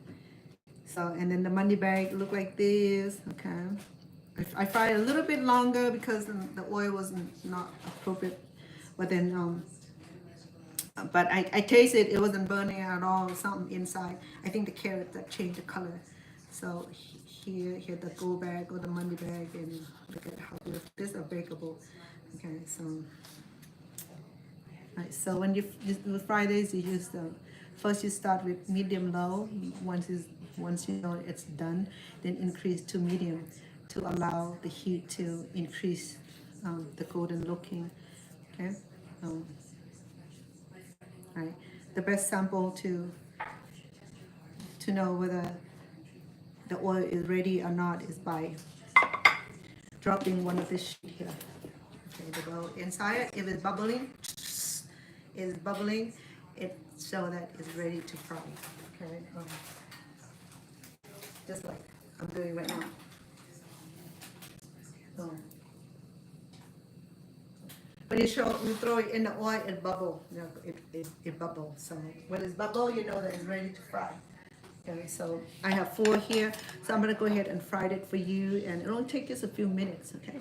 So, and then the money bag look like this. Okay, I fried it a little bit longer because the oil was not appropriate. But then, but I tasted it wasn't burning at all. Something inside. I think the carrot that changed the color. So here the go bag or the money bag, and look at how beautiful. These are breakable. Okay, so right. So when you fry this, you just first you start with medium low. Once you know it's done, then increase to medium to allow the heat to increase the golden looking. Okay. Right. The best sample to know whether the oil is ready or not is by dropping one of this sheet here. Okay, to go inside. If it's bubbling, it shows that it's ready to fry. Okay. Just like I'm doing right now. When you throw it in the oil, it bubble. You know, it bubbles. So when it's bubble, you know that it's ready to fry. Okay, so I have 4 here. So I'm gonna go ahead and fry it for you, and it'll only take just a few minutes. Okay.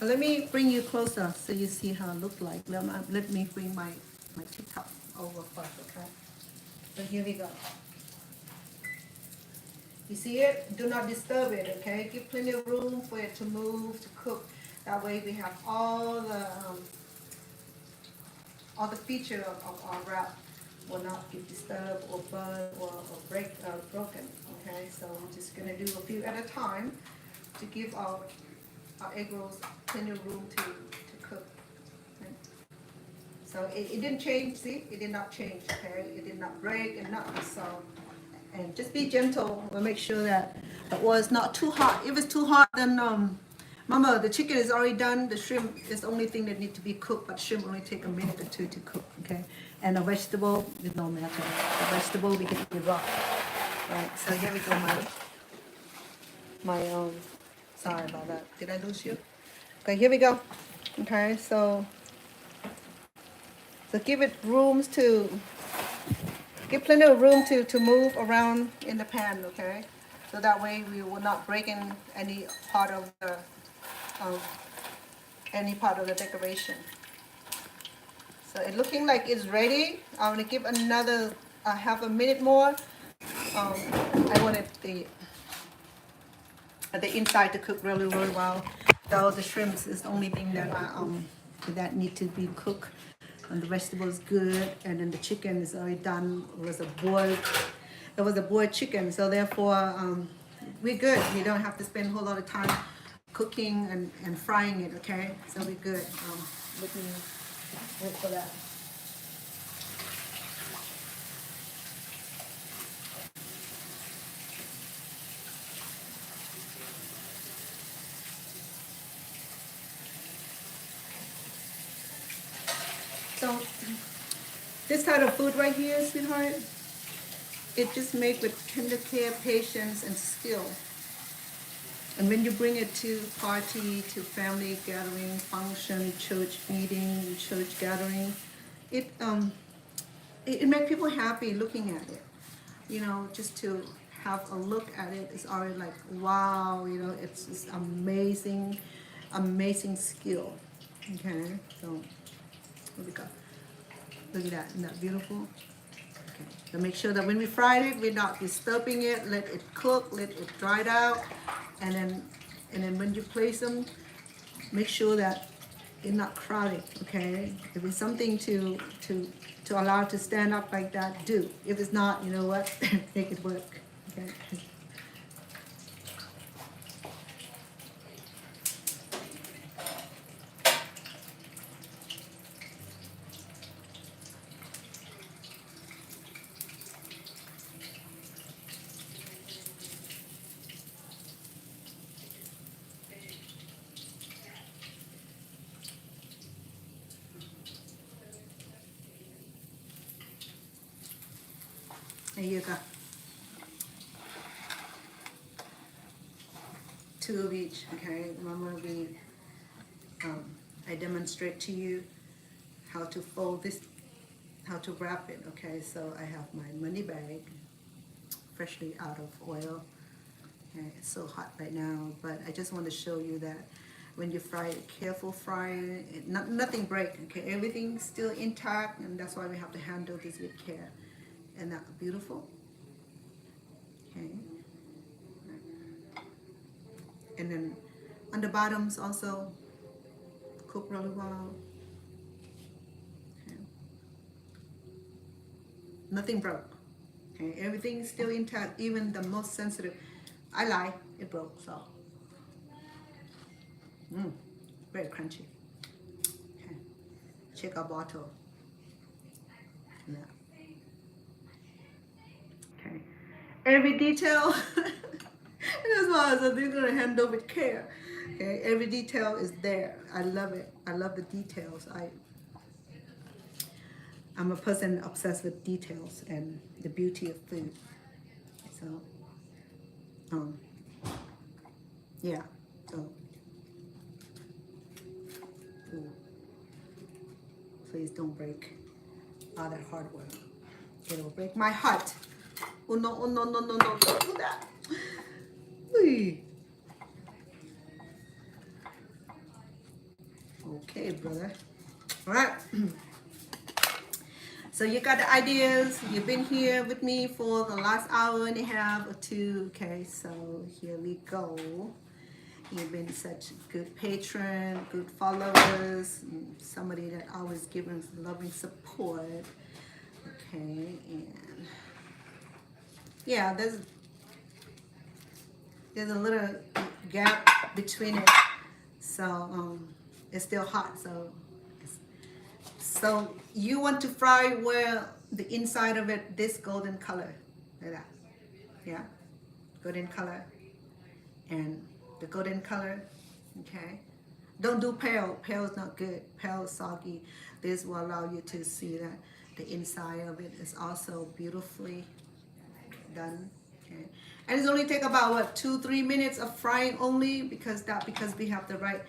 Let me bring you closer so you see how it looks like. Let me bring my teacup over first, okay? So here we go. You see it? Do not disturb it, okay? Give plenty of room for it to move, to cook. That way we have all the feature of our wrap will not get disturbed or burned or broken, okay? So we're just gonna do a few at a time to give our egg rolls plenty of room to cook. Okay? So it didn't change, see? It did not change, okay? It did not break and nothing. So, and just be gentle. We'll make sure that the oil is not too hot. If it's too hot, then Mama, the chicken is already done. The shrimp is the only thing that needs to be cooked, but shrimp only take a minute or 2 to cook, okay? And the vegetable, it no matter. The vegetable we can eat raw. Right, so here we go, sorry about that. Did I lose you? Okay, here we go. Okay, so give it give plenty of room to move around in the pan, okay? So that way we will not break in any part of the decoration. So it's looking like it's ready. I'm gonna give another half a minute more. I wanted the inside to cook really well. So the shrimps is the only thing that that need to be cooked. And the vegetable is good, and then the chicken is already done. It was a boiled chicken, so therefore we're good. We don't have to spend a whole lot of time cooking and frying it. Okay, so we're good. Let me wait for that. So this type of food right here, sweetheart, it just made with tender care, patience, and skill. And when you bring it to party, to family gathering, function, church meeting, church gathering, it makes people happy looking at it. You know, just to have a look at it is already like, wow, you know, it's just amazing, amazing skill. Okay, so here we go. Look at that, isn't that beautiful? Okay. So make sure that when we fry it, we're not disturbing it. Let it cook, let it dry it out, and then when you place them, make sure that it's not crowded. Okay. If it's something to allow it to stand up like that, do. If it's not, you know what, make it work. Okay. There you go. 2 of each, okay? I'm gonna be, I demonstrate to you how to fold this, how to wrap it, okay? So I have my money bag, freshly out of oil. Okay, it's so hot right now, but I just want to show you that when you fry it, careful frying, nothing break, okay? Everything's still intact, and that's why we have to handle this with care. And that's beautiful. Okay. And then on the bottoms also cook really well. Okay. Nothing broke. Okay, everything's still intact, even the most sensitive. I lie, it broke, so. Very crunchy. Okay. Check our bottle. Yeah. Okay. Every detail. That's why I said they're gonna handle with care. Okay, every detail is there. I love it. I love the details. I'm a person obsessed with details and the beauty of food. So, yeah. So, ooh. Please don't break all that hard work. It'll break my heart. Oh no! Oh no! No! No! No! Don't do that. Whee. Okay, brother. All right. So you got the ideas. You've been here with me for the last hour and a half or 2. Okay, so here we go. You've been such a good patron, good followers, somebody that always gives loving support. Okay, and yeah, there's a little gap between it, so it's still hot. So you want to fry where the inside of it this golden color, like that, yeah, golden color, and the golden color. Okay, don't do pale. Pale is not good. Pale is soggy. This will allow you to see that the inside of it is also beautifully done. Okay, and it's only take about what 2-3 minutes of frying only because we have the right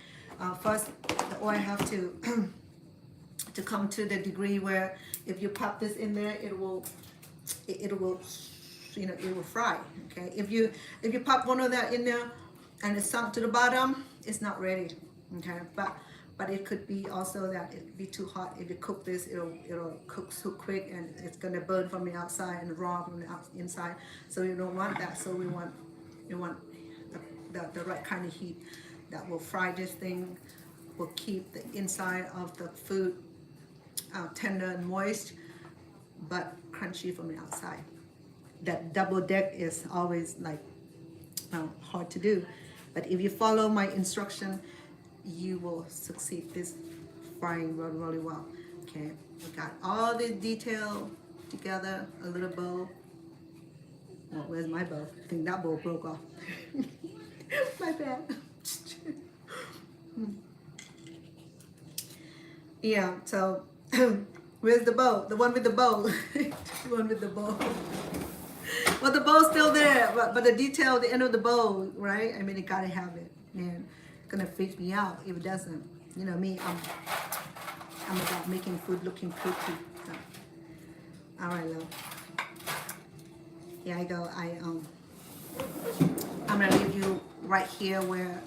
first the oil have to to come to the degree where if you pop this in there, it will it will fry. Okay, if you pop one of that in there and it's sunk to the bottom, it's not ready. Okay, but it could be also that it'd be too hot. If you cook this, it'll cook so quick and it's gonna burn from the outside and raw from the inside. So you don't want that. So we want the right kind of heat that will fry this thing, will keep the inside of the food tender and moist, but crunchy from the outside. That double deck is always like hard to do, but if you follow my instruction, you will succeed this frying really, really well. Okay, we got all the detail together, a little bow. Oh, where's my bow? I think that bow broke off. My bad. Yeah, so where's the bow? The one with the bow. The one with the bow. Well, the bow's still there, but the detail, the end of the bow, right? I mean, it gotta have it. And it's gonna freak me out if it doesn't. You know me, I'm about making food looking pretty. So. All right, love. Here I go. I'm gonna leave you right here where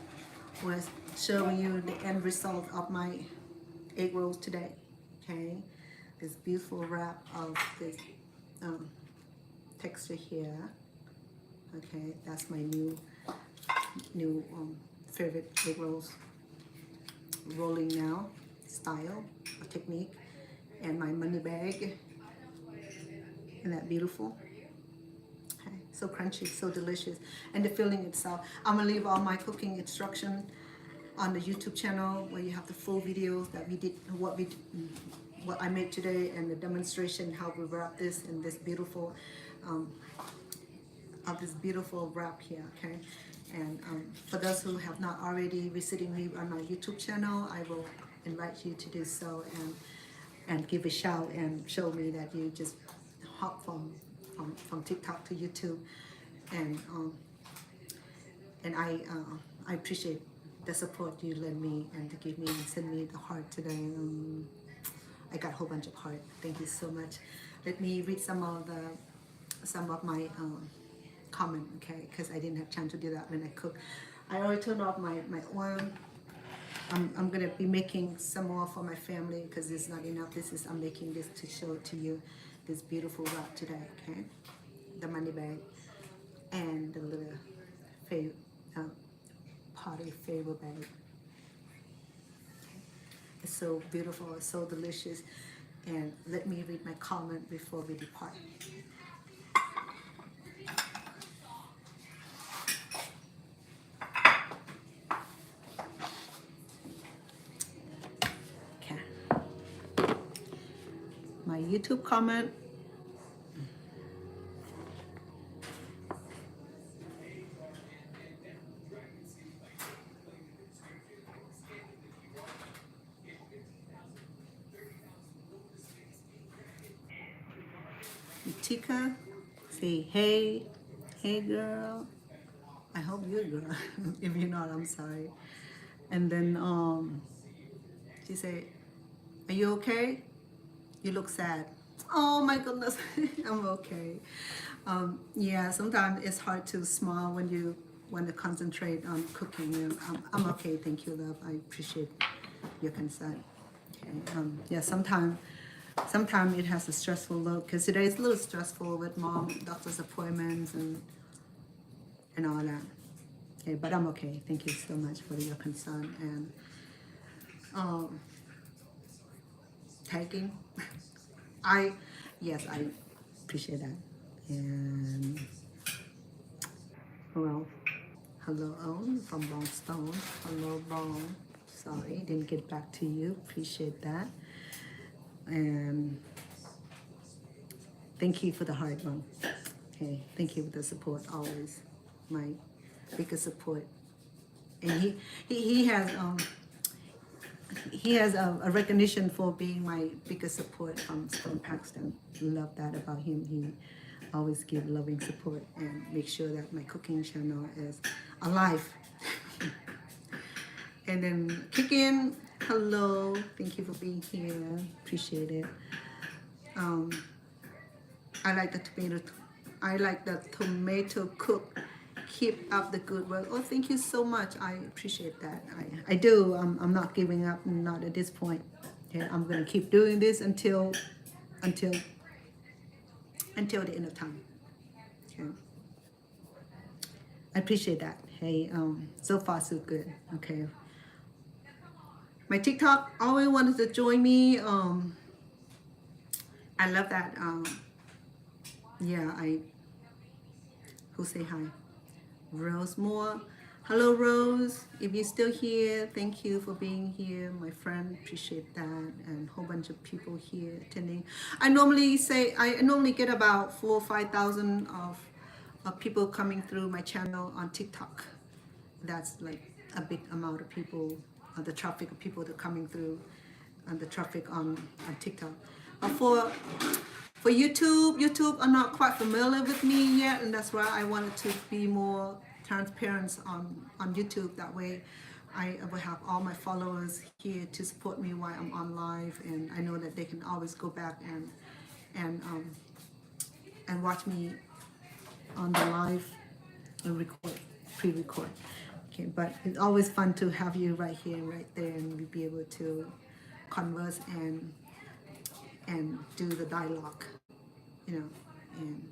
we're showing you the end result of my egg rolls today. Okay, this beautiful wrap of this texture here. Okay, that's my new favorite egg rolls rolling now style technique, and my money bag. Isn't that beautiful? Okay, so crunchy, so delicious, and the filling itself. I'm gonna leave all my cooking instruction on the YouTube channel where you have the full videos that we did, what I made today, and the demonstration how we wrap this in this beautiful wrap here. Okay, and for those who have not already visiting me on my YouTube channel, I will invite you to do so and give a shout and show me that you just hop from TikTok to YouTube, and I appreciate the support you lend me and to give me and send me the heart today. I got a whole bunch of heart. Thank you so much. Let me read some of my comment, okay? Because I didn't have chance to do that when I cook. I already turned off my oil. I'm gonna be making some more for my family because it's not enough. I'm making this to show it to you. This beautiful wrap today, okay? The money bag and the little party favor bag. It's so beautiful, it's so delicious. And let me read my comment before we depart. Okay. My YouTube comment. Tika, say hey girl. I hope you're a girl. If you're not, I'm sorry. And then she said, "Are you okay? You look sad." Oh my goodness, I'm okay. Yeah, sometimes it's hard to smile when you want to concentrate on cooking. I'm okay, thank you, love. I appreciate your concern. Okay. Yeah, sometimes it has a stressful look because today it's a little stressful with mom, doctor's appointments, and all that. Okay, but I'm okay. Thank you so much for your concern and tagging. Yes, I appreciate that. And well, hello Owen from Boston. Hello Bong. Sorry, didn't get back to you. Appreciate that. And thank you for the hard one. Okay, thank you for the support always. My biggest support. And he has a recognition for being my biggest support from Pakistan. Love that about him. He always give loving support and make sure that my cooking channel is alive. And then kick in. Hello, thank you for being here. Appreciate it. I like the tomato cook. Keep up the good work. Oh, thank you so much. I appreciate that. I do. I'm not giving up. Not at this point. Okay, I'm gonna keep doing this until the end of time. Okay. I appreciate that. Hey, so far so good. Okay. My TikTok always wanted to join me. I love that. Yeah, who say hi? Rose Moore. Hello Rose, if you're still here, thank you for being here, my friend. Appreciate that. And a whole bunch of people here attending. I normally get about 4,000 or 5,000 of people coming through my channel on TikTok. That's like a big amount of people, the traffic of people that are coming through, and the traffic on TikTok. But for YouTube are not quite familiar with me yet, and that's why I wanted to be more transparent on YouTube. That way I will have all my followers here to support me while I'm on live, and I know that they can always go back and watch me on the live and pre-record. Okay, but it's always fun to have you right here, right there, and we be able to converse and and do the dialogue, you know, and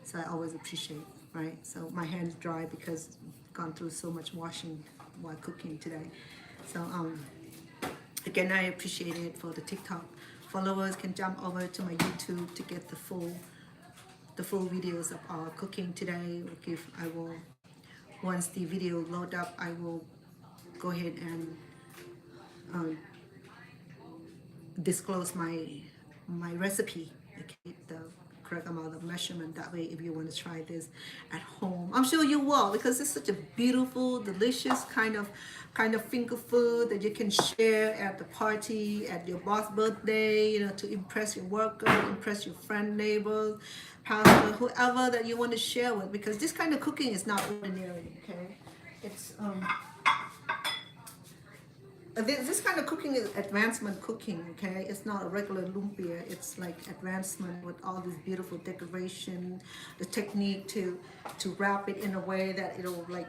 so I always appreciate, right? So my hands dry because I've gone through so much washing while cooking today. So again, I appreciate it for the TikTok followers can jump over to my YouTube to get the full videos of our cooking today. I will once the video load up, I will go ahead and disclose my recipe, okay, the correct amount of measurement. That way, if you want to try this at home, I'm sure you will, because it's such a beautiful, delicious kind of finger food that you can share at the party, at your boss birthday, you know, to impress your worker, impress your friend, neighbors, pastor, whoever that you want to share with, because this kind of cooking is not ordinary, okay? It's this kind of cooking is advancement cooking, okay? It's not a regular lumpia. It's like advancement with all this beautiful decoration, the technique to wrap it in a way that it'll like,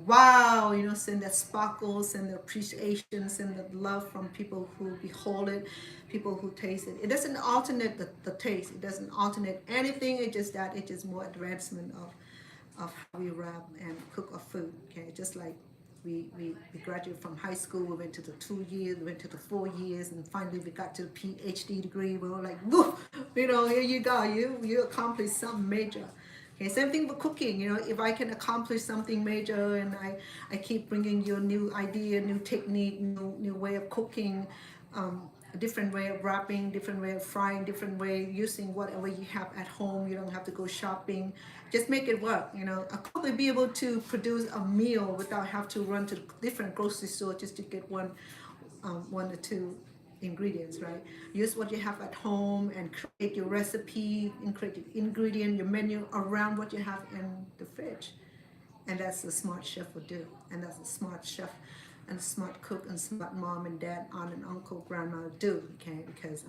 wow, you know, send that sparkle, send the appreciation, send the love from people who behold it, people who taste it. It doesn't alternate the taste. It doesn't alternate anything. It's just that it's just more advancement of how we wrap and cook our food, okay? Just like we graduated from high school, we went to the 2 years, we went to the 4 years, and finally we got to the PhD degree. We were like, woo, you know, here you go, you accomplished something major. Okay, same thing with cooking. You know, if I can accomplish something major and I keep bringing you a new idea, new technique, new way of cooking, a different way of wrapping, different way of frying, different way using whatever you have at home. You don't have to go shopping. Just make it work. You know, I'll probably be able to produce a meal without have to run to different grocery store just to get one or two ingredients, right? Use what you have at home and create your recipe and create your ingredient, your menu around what you have in the fridge. And that's a smart chef would do. And that's a smart chef and smart cook and smart mom and dad, aunt and uncle, grandma do, okay? Because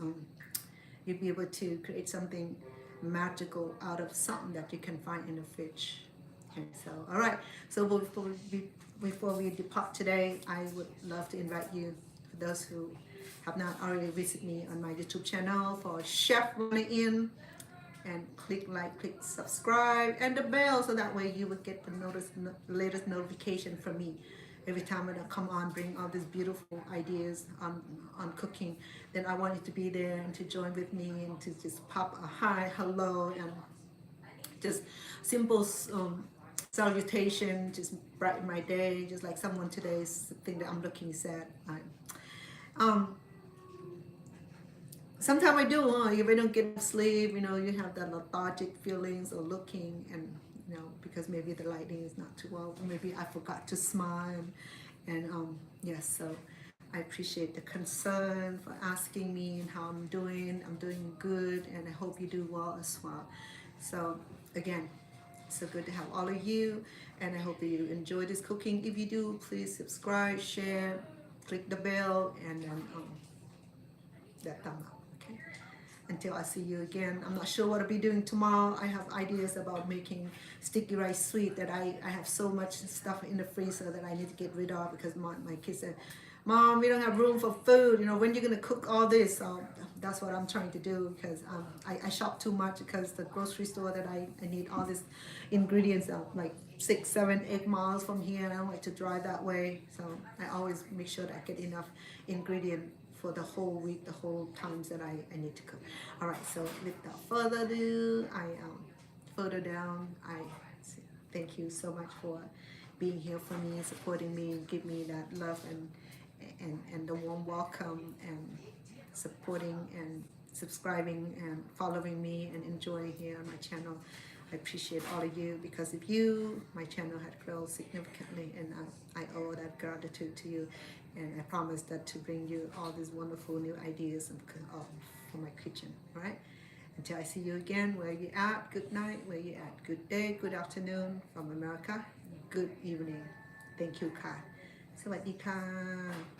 you'll be able to create something magical out of something that you can find in the fridge. Okay, so all right. So before we depart today, I would love to invite you, for those who have not already visited me on my YouTube channel, for Chef Vanna Inn, and click like, click subscribe, and the bell, so that way you will get the latest notification from me every time I come on, bring all these beautiful ideas on cooking. Then I want you to be there and to join with me and to just pop a hi, hello, and just simple salutation, just brighten my day, just like someone today's thing that I'm looking sad. Sometimes I do, if I don't get sleep, you know, you have that lethargic feelings or looking, and you know, because maybe the lighting is not too well, maybe I forgot to smile, and yes, so I appreciate the concern for asking me and how I'm doing. I'm doing good, and I hope you do well as well. So again, so good to have all of you, and I hope that you enjoy this cooking. If you do, please subscribe, share, click the bell, and then that thumb up. Okay. Until I see you again. I'm not sure what I'll be doing tomorrow. I have ideas about making sticky rice sweet that I have so much stuff in the freezer that I need to get rid of, because my kids said, Mom, we don't have room for food. You know, when you're going to cook all this? So that's what I'm trying to do, because I shop too much, because the grocery store that I need all these ingredients are like 6, 7, 8 miles from here, and I don't like to drive that way. So I always make sure that I get enough ingredient for the whole week, the whole times that I need to cook. All right, so without further ado, further down, I thank you so much for being here for me, supporting me, give me that love and the warm welcome, and supporting and subscribing and following me and enjoying here on my channel. I appreciate all of you. Because of you, my channel had grown significantly, and I owe that gratitude to you. And I promise that to bring you all these wonderful new ideas for my kitchen. All right. Until I see you again, where you at? Good night. Where you at? Good day. Good afternoon from America. Good evening. Thank you, Kai. สวัสดีค่ะ